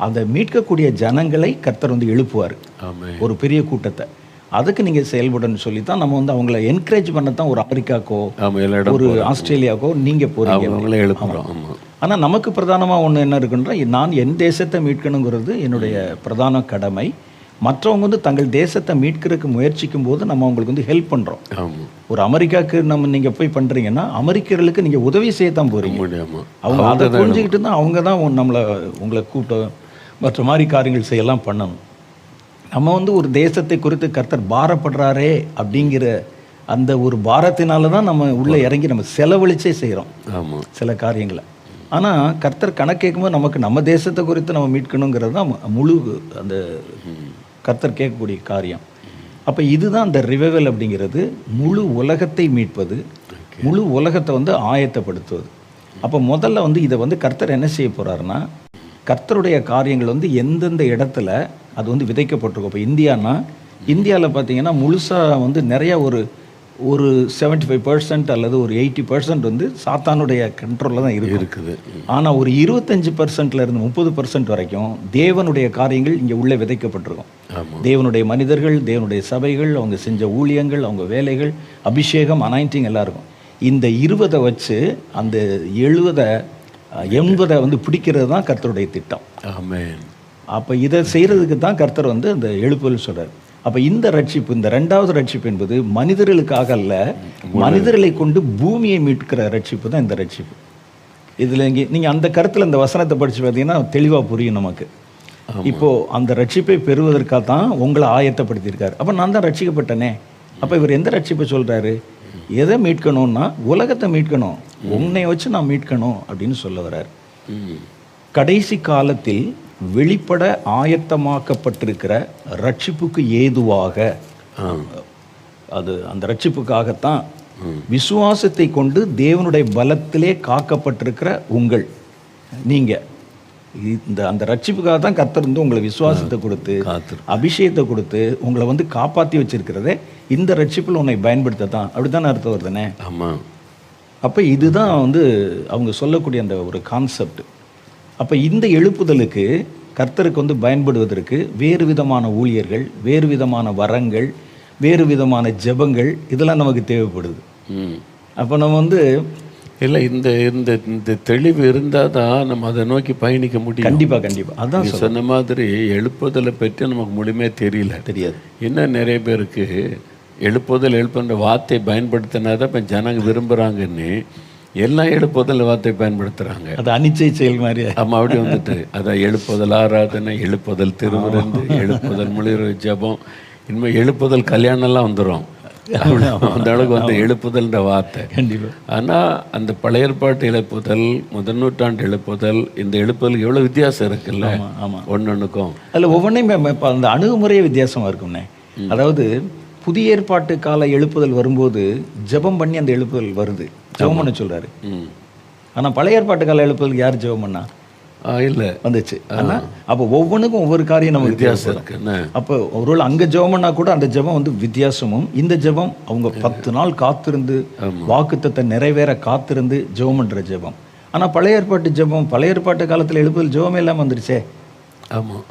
அதை மீட்கக்கூடிய ஜனங்களை கர்த்தர் வந்து எழுப்புவார், ஒரு பெரிய கூட்டத்தை. அதுக்கு நீங்கள் செயல்படணும்னு சொல்லி தான் நம்ம வந்து அவங்கள என்கரேஜ் பண்ணத்தான் ஒரு அமெரிக்காக்கோ ஒரு ஆஸ்திரேலியாவுக்கோ நீங்கள் போகிறீங்க. ஆனால் நமக்கு பிரதானமாக ஒன்று என்ன இருக்குன்ற, நான் என் தேசத்தை மீட்கணுங்கிறது என்னுடைய பிரதான கடமை. மற்றவங்க வந்து தங்கள் தேசத்தை மீட்கிறதுக்கு முயற்சிக்கும் போது நம்ம அவங்களுக்கு வந்து ஹெல்ப் பண்ணுறோம். ஒரு அமெரிக்காவுக்கு நீங்கள் போய் பண்ணுறீங்கன்னா அமெரிக்கர்களுக்கு நீங்கள் உதவி செய்யத்தான் போகிறீங்க. அவங்க அதை புரிஞ்சுக்கிட்டு தான் அவங்க தான் உங்களை கூட்டம் மற்ற மாதிரி காரியங்கள் செய்யலாம் பண்ணணும். நம்ம வந்து ஒரு தேசத்தை குறித்து கர்த்தர் பாரப்படுறாரே அப்படிங்கிற அந்த ஒரு பாரத்தினால தான் நம்ம உள்ளே இறங்கி நம்ம செலவழிச்சே செய்கிறோம் சில காரியங்களை. ஆனால் கர்த்தர் கணக்கு கேட்கும்போது நமக்கு நம்ம தேசத்தை குறித்து நம்ம மீட்கணுங்கிறது தான் முழு அந்த கர்த்தர் கேட்கக்கூடிய காரியம். அப்போ இதுதான் அந்த ரிவைவல் அப்படிங்கிறது, முழு உலகத்தை மீட்பது, முழு உலகத்தை வந்து ஆயத்தப்படுத்துவது. அப்போ முதல்ல வந்து இதை வந்து கர்த்தர் என்ன செய்ய போகிறாருன்னா, கர்த்தருடைய காரியங்கள் வந்து எந்தெந்த இடத்துல அது வந்து விதைக்கப்பட்டிருக்கும். இப்போ இந்தியானா, இந்தியாவில் பார்த்தீங்கன்னா முழுசாக வந்து நிறையா ஒரு 75% அல்லது ஒரு 80% வந்து சாத்தானுடைய கண்ட்ரோலில் தான் இருக்குது. ஆனால் ஒரு 25%லேருந்து 30% வரைக்கும் தேவனுடைய காரியங்கள் இங்கே உள்ளே விதைக்கப்பட்டிருக்கும். தேவனுடைய மனிதர்கள், தேவனுடைய சபைகள், அவங்க செஞ்ச ஊழியங்கள், அவங்க வேலைகள், அபிஷேகம், அனாயிண்டிங் எல்லாம் இருக்கும். இந்த 20 வச்சு அந்த 70-80 வந்து பிடிக்கிறது தான் கர்த்தருடைய திட்டம். அப்போ இதை செய்கிறதுக்கு தான் கர்த்தர் வந்து அந்த எழுப்புதல் சொல்கிறார். அப்போ இந்த ரட்சிப்பு, இந்த 2வது ரட்சிப்பு என்பது மனிதர்களுக்காக அல்ல, மனிதர்களை கொண்டு பூமியை மீட்கிற ரட்சிப்பு தான் இந்த ரட்சிப்பு. இதில் நீங்கள் அந்த கருத்தில் இந்த வசனத்தை படித்து பார்த்தீங்கன்னா தெளிவாக புரியும் நமக்கு. இப்போது அந்த ரட்சிப்பை பெறுவதற்காக தான் உங்களை ஆயத்தப்படுத்தியிருக்காரு. அப்போ நான் தான் ரட்சிக்கப்பட்டனே. அப்போ இவர் எந்த ரட்சிப்பை சொல்கிறாரு? எதை மீட்கணும்னா உலகத்தை மீட்கணும், உன்னை வச்சு நான் மீட்கணும் அப்படின்னு சொல்ல வர்றார். கடைசி காலத்தில் வெளிப்பட ஆயத்தமாக்கப்பட்டிருக்கிற ரட்சிப்புக்கு ஏதுவாக, அது அந்த ரட்சிப்புக்காகத்தான் விசுவாசத்தை கொண்டு தேவனுடைய பலத்திலே காக்கப்பட்டிருக்கிற நீங்கள் அந்த ரட்சிப்புக்காக தான் கர்த்தர் வந்து உங்களை விசுவாசத்தை கொடுத்து அபிஷேகத்தை கொடுத்து உங்களை வந்து காப்பாற்றி வச்சிருக்கிறதே இந்த ரட்சிப்பில் உன்னை பயன்படுத்த தான். அப்படி தானே அர்த்தம் வருதுனே? அப்போ இதுதான் வந்து அவங்க சொல்லக்கூடிய அந்த ஒரு கான்செப்ட். அப்போ இந்த எழுப்புதலுக்கு கர்த்தருக்கு வந்து பயன்படுவதற்கு வேறு விதமான ஊழியர்கள், வேறு விதமான வரங்கள், வேறு விதமான ஜெபங்கள் இதெல்லாம் நமக்கு தேவைப்படுது. அப்போ நம்ம வந்து இல்லை இந்த இந்த இந்த தெளிவு இருந்தால் தான் நம்ம அதை நோக்கி பயணிக்க முடியும். கண்டிப்பாக அதான் சொன்ன மாதிரி எழுப்புதலை பற்றி நமக்கு முழுமையாக தெரியாது. இன்னும் நிறைய பேருக்கு எழுப்புன்ற வார்த்தை பயன்படுத்தினா தான் இப்போ ஜனங்க விரும்புகிறாங்கன்னு எல்லாம் எழுப்புதல் வார்த்தை பயன்படுத்துகிறாங்க. அது அனிச்சை செயல் மாதிரி. ஆமாம், அப்படி வந்துட்டு அதான் எழுப்புதல் ஆராதனை, எழுப்புதல் திருவிருந்து, எழுப்புதல் முழுகிற ஜபம், இனிமேல் எழுப்புதல் கல்யாணம்லாம் வந்துடும். அந்த அளவுக்கு வந்து எழுப்புதல்ன்ற வார்த்தை. கண்டிப்பாக. ஆனால் அந்த பழைய ஏற்பாட்டு எழுப்புதல், முதல் நூற்றாண்டு எழுப்புதல், இந்த எழுப்புதலுக்கு எவ்வளோ வித்தியாசம் இருக்குல்ல ஒன்னொன்றுக்கும். அதில் ஒவ்வொன்றையும் இப்போ அந்த அணுகுமுறையே வித்தியாசமாக இருக்கும்ண்ணே. அதாவது புதிய ஏற்பாட்டு கால எழுப்புதல் வரும்போது ஜெபம் பண்ணி அந்த எழுப்புதல் வருது, ஜெபம் பண்ண சொல்கிறாரு. ஆனால் பழைய ஏற்பாட்டு கால எழுப்புதலுக்கு யார் ஜெபம் பண்ணா? இல்லை வந்துச்சு. ஆனால் அப்போ ஒவ்வொன்றுக்கும் ஒவ்வொரு காரியம் நம்ம வித்தியாசம் இருக்கு. அப்போ ஒருவேளை அங்கே ஜெபம்னா கூட அந்த ஜெபம் வந்து வித்தியாசமும், இந்த ஜெபம் அவங்க 10 நாள் காத்திருந்து வாக்குத்தத்தை நிறைவேற காத்திருந்து ஜெபம் பண்ணுற ஜெபம். ஆனால் பழைய ஏற்பாட்டு ஜெபம், பழைய ஏற்பாட்டு காலத்தில் எழுப்புதல் ஜெபமே இல்லாமல் வந்துருச்சே. ஆமாம்.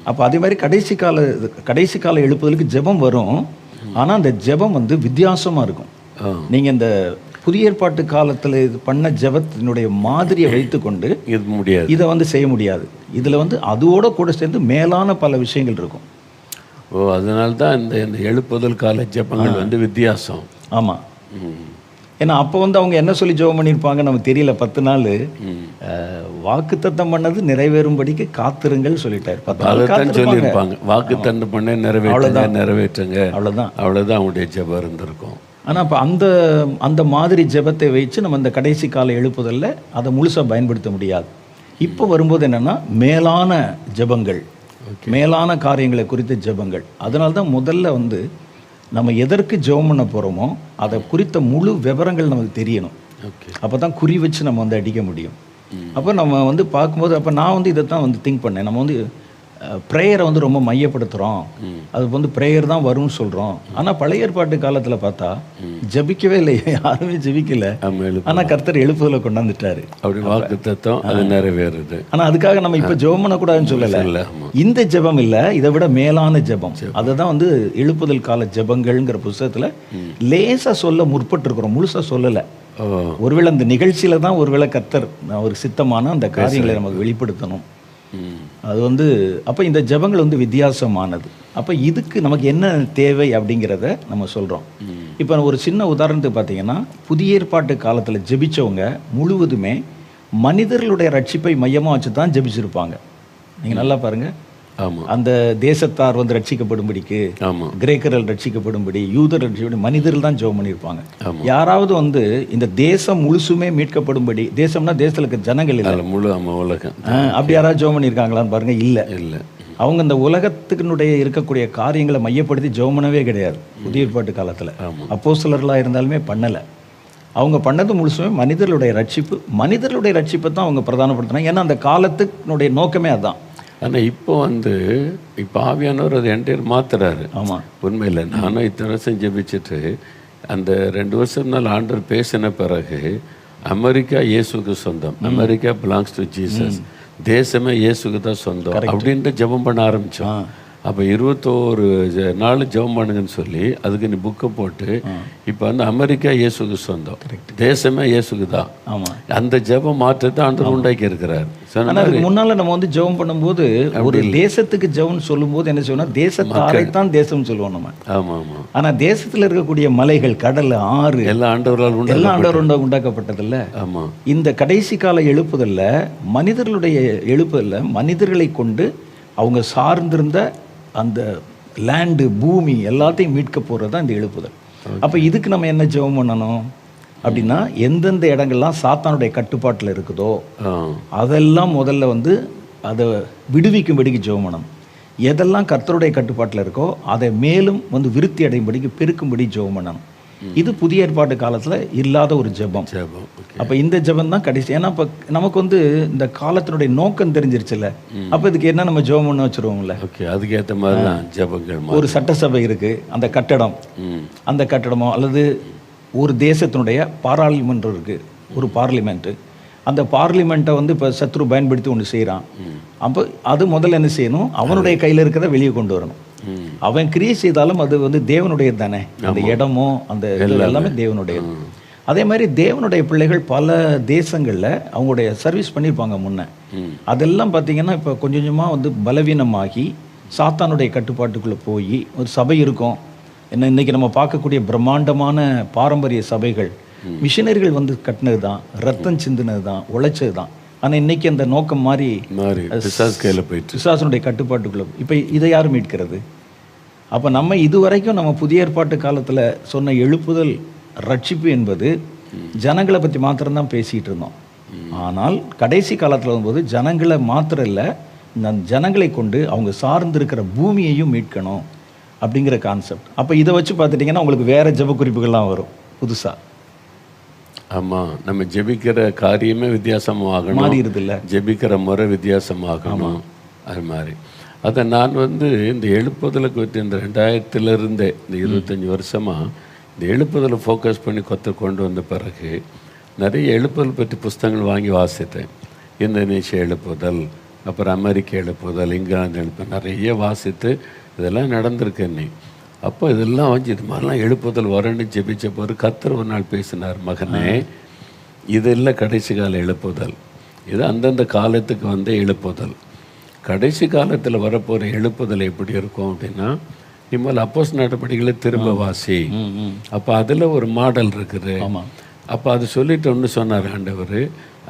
அப்போ அதே மாதிரி கடைசி கால எழுப்புதலுக்கு ஜெபம் வரும். ஆனால் அந்த ஜெபம் வந்து வித்தியாசமாக இருக்கும். நீங்கள் இந்த புதிய ஏற்பாட்டு காலத்தில் இது பண்ண ஜெபத்தினுடைய மாதிரியை வைத்துக்கொண்டு இதை வந்து செய்ய முடியாது. இதில் வந்து அதோட கூட சேர்ந்து மேலான பல விஷயங்கள் இருக்கும். அதனால தான் இந்த எழுப்புதல் கால ஜெபங்கள் வந்து வித்தியாசம். ஆமாம். ஏன்னா அப்போ வந்து அவங்க என்ன சொல்லி ஜெபம் பண்ணியிருப்பாங்க நமக்கு தெரியல. 10 நாள் வாக்குத்தத்தம் பண்ணது நிறைவேறும்படிக்கு காத்திருங்கள் சொல்லிட்டாரு. 10 நாள் அதைத்தான் சொல்லியிருப்பாங்க. வாக்குத்தத்தம் பண்ண நிறைவேற்றுங்க, அவ்வளோதான். அவ்வளோதான் அவங்களுடைய ஜெபம் இருந்திருக்கும். ஆனால் அப்போ அந்த மாதிரி ஜெபத்தை வச்சு நம்ம இந்த கடைசி கால எழுப்புதலில் அதை முழுசாக பயன்படுத்த முடியாது. இப்போ வரும்போது என்னென்னா மேலான ஜெபங்கள், மேலான காரியங்களை குறித்த ஜெபங்கள். அதனால தான் முதல்ல வந்து நம்ம எதற்கு ஜெபம் பண்ண போகிறோமோ அதை குறித்த முழு விவரங்கள் நமக்கு தெரியணும். அப்போ தான் குறி வச்சு நம்ம வந்து அடிக்க முடியும். அப்போ நம்ம வந்து பார்க்கும்போது அப்போ நான் வந்து இதை தான் வந்து திங்க் பண்ணேன். நம்ம வந்து ப்ரேயரை வந்து ரொம்ப மையப்படுத்துகிறோம், அது வந்து ப்ரேயர் தான் வரும்னு சொல்கிறோம். ஆனால் பழைய ஏற்பாட்டு காலத்தில் பார்த்தா ஜபிக்கவே இல்லை, யாருமே ஜபிக்கல. ஆனால் கர்த்தர் எழுப்புதலை கொண்டாந்துட்டாரு. அப்படி வாக்குத்தத்தம் அது நிறைவேறுது. ஆனால் அதுக்காக நம்ம இப்போ ஜெபம் பண்ணக்கூடாதுன்னு சொல்லலை. இந்த ஜெபம் இல்லை, இதை விட மேலான ஜெபம். அதை தான் வந்து எழுப்புதல் கால ஜெபங்கள்ங்கிற புத்தகத்தில் லேசாக சொல்ல முற்பட்டுருக்குறோம், முழுசாக சொல்லலை. ஒருவேளை அந்த நிகழ்ச்சியில் தான் ஒருவேளை கர்த்தர் ஒரு சித்தமான அந்த காரியங்களை நமக்கு வெளிப்படுத்தணும். அது வந்து அப்போ இந்த ஜெபங்கள் வந்து வித்தியாசமானது. அப்போ இதுக்கு நமக்கு என்ன தேவை அப்படிங்கிறத நம்ம சொல்கிறோம். இப்போ ஒரு சின்ன உதாரணத்துக்கு பார்த்தீங்கன்னா, புதிய ஏற்பாட்டு காலத்தில் ஜெபிச்சவங்க முழுவதுமே மனிதர்களுடைய ரட்சிப்பை மையமாக வச்சு தான் ஜெபிச்சிருப்பாங்க. நீங்கள் நல்லா பாருங்கள். அந்த தேசத்தார் வந்து ரட்சிக்கப்படும்படிக்கு, கிரேக்கர்கள் ரட்சிக்கப்படும்படி, யூதர் ரட்சிக்கப்படும் மனிதர்கள் தான் ஜெபம் பண்ணியிருப்பாங்க. யாராவது வந்து இந்த தேசம் முழுசுமே மீட்கப்படும்படி, தேசம்னா தேசத்தில் இருக்க ஜனங்கள் இல்லை, முழு உலகம், அப்படி யாராவது ஜெபம் பண்ணியிருக்காங்களான்னு பாருங்க. இல்லை. அவங்க இந்த உலகத்துக்குனுடைய இருக்கக்கூடிய காரியங்களை மையப்படுத்தி ஜெபம் பண்ணவே கிடையாது புதிய ஏற்பாட்டு காலத்தில். அப்போஸ்தலர்களாக இருந்தாலுமே பண்ணலை. அவங்க பண்ணது முழுசுமே மனிதர்களுடைய ரட்சிப்பை தான் அவங்க பிரதானப்படுத்தினாங்க. ஏன்னா அந்த காலத்துக்குனுடைய நோக்கமே அதுதான். ஆனால் இப்போ ஆவியானவர் அதை என்டையர் மாத்துறாரு. உண்மையில் நானும் இத்தனை வருஷம் ஜெபிச்சுட்டு அந்த 2 வருஷம் நாள் ஆண்டவர் பேசின பிறகு அமெரிக்கா இயேசுக்கு சொந்தம், அமெரிக்கா பிலாங்ஸ் டு ஜீசஸ், தேசமே இயேசுக்கு தான் சொந்தம் அப்படின்ட்டு ஜெபம் பண்ண ஆரம்பித்தோம். அப்போ 21 நாள் ஜெபம் பண்ணுங்கன்னு சொல்லி அதுக்கு நீ புக்கை போட்டு இப்போ வந்து அமெரிக்கா இயேசுக்கு சொந்தம், தேசமே இயேசுக்கு தான். அந்த ஜெபம் மாற்றத்தை ஆண்டவர் உண்டாக்கி இருக்கிறார். அதுக்கு முன்னால நம்ம வந்து ஜெபம் பண்ணும்போது ஒரு தேசத்துக்கு ஜெபம் சொல்லும்போது என்ன செய்யணும், தேசத்தாரை தான் தேசம் சொல்லுவோம் நம்ம. ஆனா தேசத்துல இருக்கக்கூடிய மலைகள், கடல், ஆறு எல்லாம் ஆண்டவர் உண்டாக்கப்பட்டதில்ல. இந்த கடைசி கால எழுப்புதல்ல, மனிதர்களுடைய எழுப்புதல்ல, மனிதர்களை கொண்டு அவங்க சார்ந்திருந்த அந்த லேண்டு, பூமி எல்லாத்தையும் மீட்க போகிறது தான் இந்த எழுப்புதல். அப்போ இதுக்கு நம்ம என்ன ஜெபம் பண்ணணும் அப்படின்னா, எந்தெந்த இடங்கள்லாம் சாத்தானுடைய கட்டுப்பாட்டில் இருக்குதோ அதெல்லாம் முதல்ல வந்து அதை விடுவிக்கும்படிக்கு ஜெபம் பண்ணணும். எதெல்லாம் கர்த்தருடைய கட்டுப்பாட்டில் இருக்கோ அதை மேலும் வந்து விருத்தி அடையும்படிக்கு பெருக்கும்படி ஜெபம் பண்ணணும். இது புதிய ஏற்பாட்டு காலத்தில் இல்லாத ஒரு ஜெபம். அப்போ இந்த ஜெபம் தான் கடைசி. ஏன்னா இப்போ நமக்கு வந்து இந்த காலத்தினுடைய நோக்கம் தெரிஞ்சிருச்சுல்ல, அப்போ இதுக்கு என்ன நம்ம ஜெபம் பண்ண வச்சுருவோம்ல. அதுக்கேற்ற மாதிரி தான் ஜெபங்கள். ஒரு சட்டசபை இருக்குது, அந்த கட்டடமோ அல்லது ஒரு தேசத்தினுடைய பாராளுமன்றம் இருக்குது, ஒரு பார்லிமெண்ட்டு, அந்த பார்லிமெண்ட்டை வந்து இப்போ சத்ரு பயன்படுத்தி ஒன்று செய்கிறான். அப்போ அது முதல்ல என்ன செய்யணும், அவனுடைய கையில் இருக்கிறத வெளியே கொண்டு வரணும். அவன் கிரியை செய்தாலும் அது வந்து தேவனுடையது தானே, அந்த இடமோ அந்த எல்லாமே தேவனுடையது. அதே மாதிரி தேவனுடைய பிள்ளைகள் பல தேசங்களில் அவங்களுடைய சர்வீஸ் பண்ணியிருப்பாங்க முன்ன. அதெல்லாம் பார்த்தீங்கன்னா இப்போ கொஞ்சம் கொஞ்சமாக வந்து பலவீனமாகி சாத்தானுடைய கட்டுப்பாட்டுக்குள்ளே போய் ஒரு சபை இருக்கும். என்ன இன்றைக்கி நம்ம பார்க்கக்கூடிய பிரம்மாண்டமான பாரம்பரிய சபைகள் மிஷினரிகள் வந்து கட்டினது தான், ரத்தம் சிந்தினது தான், உழைச்சது தான். ஆனால் இன்னைக்கு அந்த நோக்கம் மாறி பிசாசனுடைய கட்டுப்பாட்டுக்குள்ள. இப்போ இதை யார் மீட்கிறது? அப்போ நம்ம இதுவரைக்கும் நம்ம புதிய ஏற்பாட்டு காலத்தில் சொன்ன எழுப்புதல், ரட்சிப்பு என்பது ஜனங்களை பற்றி மாத்திரம்தான் பேசிகிட்டு இருந்தோம். ஆனால் கடைசி காலத்தில் வரும்போது ஜனங்களை மாத்திரம் இல்லை, ஜனங்களை கொண்டு அவங்க சார்ந்திருக்கிற பூமியையும் மீட்கணும் அப்படிங்கிற கான்செப்ட். அப்போ இதை வச்சு பார்த்துட்டிங்கன்னா உங்களுக்கு வேறு ஜெப குறிப்புகள்லாம் வரும் புதுசாக. ஆமாம், நம்ம ஜெபிக்கிற காரியமே வித்தியாசமாகணும், மாறிடுதில்ல, ஜெபிக்கிற முறை வித்தியாசமாகணும். அது மாதிரி அதை நான் வந்து இந்த எழுப்புதலுக்கு வச்சு இந்த 2000 இந்த 25 வருஷமாக இந்த எழுப்புதலை ஃபோக்கஸ் பண்ணி கொண்டு வந்த பிறகு நிறைய எழுப்புதல் பற்றி புஸ்தகங்கள் வாங்கி வாசித்தேன். இந்தோனேஷியா எழுப்புதல், அப்புறம் அமெரிக்க எழுப்புதல், இங்கிலாந்து எழுப்புதல் நிறைய வாசித்து இதெல்லாம் நடந்திருக்கு இன்னைக்கு. அப்போ இதெல்லாம் வந்து இது மாதிரிலாம் எழுப்புதல் வரணும்னு ஜெபிச்ச போது கர்த்தர் ஒரு நாள் பேசினார், மகனே இது இல்லை கடைசி கால எழுப்புதல், இது அந்தந்த காலத்துக்கு வந்து எழுப்புதல். கடைசி காலத்தில் வரப்போகிற எழுப்புதல் எப்படி இருக்கும் அப்படின்னா, நிம்மல் அப்போஸ்தலர் நடபடிகளை திரும்ப வாசி. அப்போ அதில் ஒரு மாடல் இருக்குது. அப்போ அது சொல்லிட்டு ஒன்று சொன்னார் ஆண்டவர்,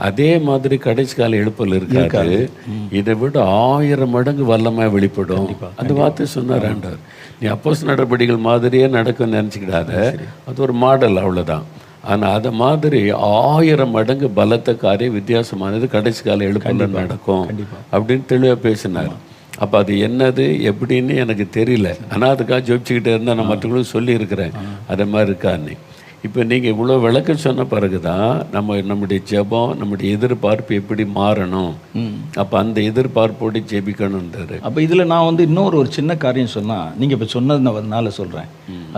அதே மாதிரி கடைசி கால எழுப்பல் இருக்காது, இதை விட 1000 மடங்கு வல்லமாக வெளிப்படும். அந்த வார்த்தை சொன்னார் ஆண்டவர். நீ அப்போஸ்தலர் நடபடிகள் மாதிரியே நடக்கும்னு நினச்சிக்கிடாத, அது ஒரு மாடல், அவ்வளோதான். ஆனால் அதை மாதிரி 1000 மடங்கு பலத்த காரியம் வித்தியாசமானது கடைசி கால எழுப்பல் நடக்கும் அப்படின்னு தெளிவாக பேசினார். அப்போ அது என்னது எப்படின்னு எனக்கு தெரியல, ஆனால் அதுக்காக ஜெபிச்சுக்கிட்டே இருந்தால் நான் மற்றவங்களும் சொல்லியிருக்கிறேன் அதை மாதிரி இருக்கான்னு. இப்போ நீங்கள் இவ்வளோ விளக்கம் சொன்ன பிறகு தான் நம்முடைய ஜெபம், நம்முடைய எதிர்பார்ப்பு எப்படி மாறணும், அப்போ அந்த எதிர்பார்ப்போடு ஜெபிக்கணுன்றாரு. அப்போ இதில் நான் வந்து ஒரு சின்ன காரியம் சொன்னால், நீங்கள் இப்போ சொன்னதுனால சொல்கிறேன்,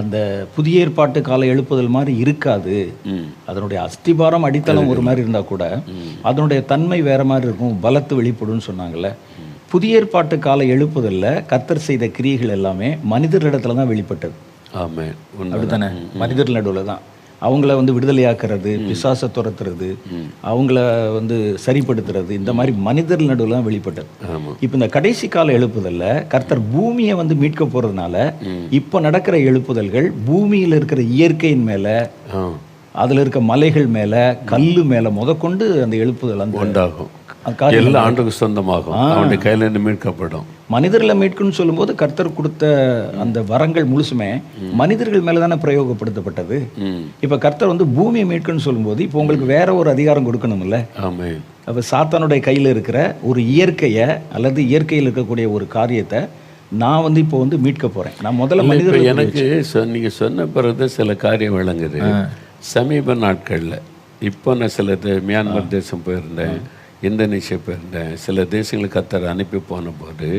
அந்த புதிய ஏற்பாட்டு கால எழுப்புதல் மாதிரி இருக்காது. அதனுடைய அஸ்திபாரம் அடித்தளம் ஒரு மாதிரி இருந்தால் கூட அதனுடைய தன்மை வேற மாதிரி இருக்கும், பலத்து வெளிப்படும்னு சொன்னாங்கல்ல. புதிய ஏற்பாட்டு கால எழுப்புதலில் கர்த்தர் செய்த கிரியைகள் எல்லாமே மனிதர்களிடத்துல தான் வெளிப்பட்டது. ஆமென். அப்படித்தானே? மனிதர்கள் நடுவில் தான் அவங்கள வந்து விடுதலையாக்குறது, பிசாசை துரத்துறது, அவங்கள வந்து சரிப்படுத்துறது, இந்த மாதிரி மனிதர்கள் நடுவில் தான் வெளிப்பட்டது. இப்போ இந்த கடைசி கால எழுப்புதலில் கர்த்தர் பூமியை வந்து மீட்க போகிறதுனால இப்போ நடக்கிற எழுப்புதல்கள் பூமியில் இருக்கிற இயற்கையின் மேலே, அதில் இருக்க மலைகள் மேலே, கல் மேலே முதற்கொண்டு அந்த எழுப்புதல் அந்த உண்டாகும். எல்லா ஆண்டுக்கு சொந்தமாகும், அவனுடைய கையிலிருந்து மீட்கப்படும். மனிதர்களை மீட்கணும்னு சொல்லும்போது கர்த்தர் கொடுத்த அந்த வரங்கள் முழுசுமே மனிதர்கள் மேலே தானே பிரயோகப்படுத்தப்பட்டது. இப்போ கர்த்தர் வந்து பூமியை மீட்கணும்னு சொல்லும்போது இப்போ உங்களுக்கு வேற ஒரு அதிகாரம் கொடுக்கணும்ல. அப்போ சாத்தானுடைய கையில் இருக்கிற ஒரு இயற்கையை அல்லது இயற்கையில் இருக்கக்கூடிய ஒரு காரியத்தை நான் வந்து இப்போ வந்து மீட்க போகிறேன். நான் முதல்ல மனிதர்கள் எனக்கு நீங்கள் சொன்ன பிறகு சில காரியம் விளங்குது. சமீப நாட்களில் இப்போ நான் சில மியான்மர் தேசம் போயிருந்தேன், இந்தோனேஷியா போயிருந்தேன், சில தேசங்களுக்கு கர்த்தர் அனுப்பி போன போது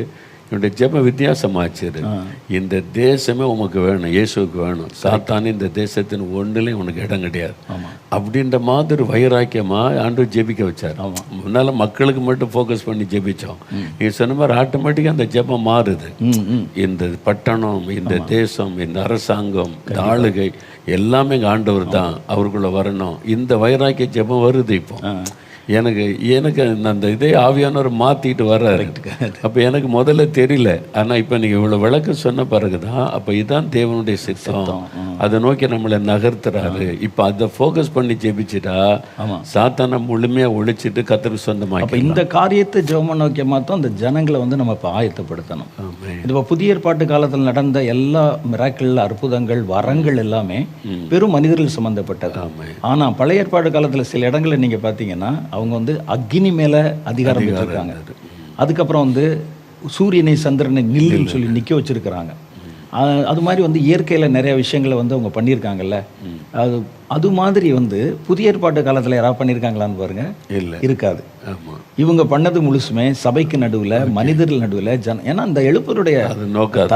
என்னுடைய ஜெபம் வித்தியாசமாச்சு. இந்த தேசமே உமக்கு வேணும், இயேசுவுக்கு வேணும், சாத்தானே இந்த தேசத்தின் ஒன்றுலையும் உனக்கு இடம் கிடையாது அப்படின்ற மாதிரி வைராக்கியமாக ஆண்டவர் ஜெபிக்க வச்சார். முன்னால் மக்களுக்கு மட்டும் ஃபோக்கஸ் பண்ணி ஜெபித்தோம். நீங்கள் சொன்ன மாதிரி ஆட்டோமேட்டிக்காக அந்த ஜெபம் மாறுது. இந்த பட்டணம், இந்த தேசம், இந்த அரசாங்கம், இந்த ஆளுகை எல்லாமே இங்கே ஆண்டவர் தான், அவருக்குள்ளே வரணும், இந்த வைராக்கிய ஜெபம் வருது. இப்போ எனக்கு அந்த இதே ஆவியானவர் மாற்றிட்டு வர்றாரு. அப்போ எனக்கு முதல்ல தெரியல, ஆனால் இப்போ நீங்கள் இவ்வளோ விளக்கம் சொன்ன பிறகு தான் அப்போ இதுதான் தேவனுடைய சித்தம், அதை நோக்கி நம்மளை நகர்த்துறாரு. இப்போ அதை ஃபோக்கஸ் பண்ணி ஜெபிச்சுட்டா சாத்தானை முழுமையாக ஒழிச்சிட்டு கர்த்தருக்கு சொந்தமாக. அப்போ இந்த காரியத்தை ஜெபம் நோக்கிய மாத்தம் அந்த ஜனங்களை வந்து நம்ம இப்போ ஆயத்தப்படுத்தணும். இப்போ புதிய ஏற்பாட்டு காலத்தில் நடந்த எல்லா மிராக்கிள், அற்புதங்கள், வரங்கள் எல்லாமே பெரும் மனிதர்கள் சம்மந்தப்பட்டது. ஆனால் பழைய ஏற்பாடு காலத்தில் சில இடங்களில் நீங்கள் பார்த்தீங்கன்னா அவங்க வந்து அக்னி மேலே அதிகாரம் வச்சுருக்காங்க. அதுக்கப்புறம் வந்து சூரியனை சந்திரனை நில்லுன்னு சொல்லி நிற்க வச்சுருக்கிறாங்க. அது மாதிரி வந்து இயற்கையில் நிறைய விஷயங்களை வந்து அவங்க பண்ணியிருக்காங்கல்ல. அது மாதிரி வந்து புதிய ஏற்பாட்டு காலத்தில் யாராவது பண்ணியிருக்காங்களான்னு பாருங்க, இருக்காது. இவங்க பண்ணது முழுசுமே சபைக்கு நடுவில், மனிதர்கள் நடுவில், ஏன்னா அந்த எழுப்பருடைய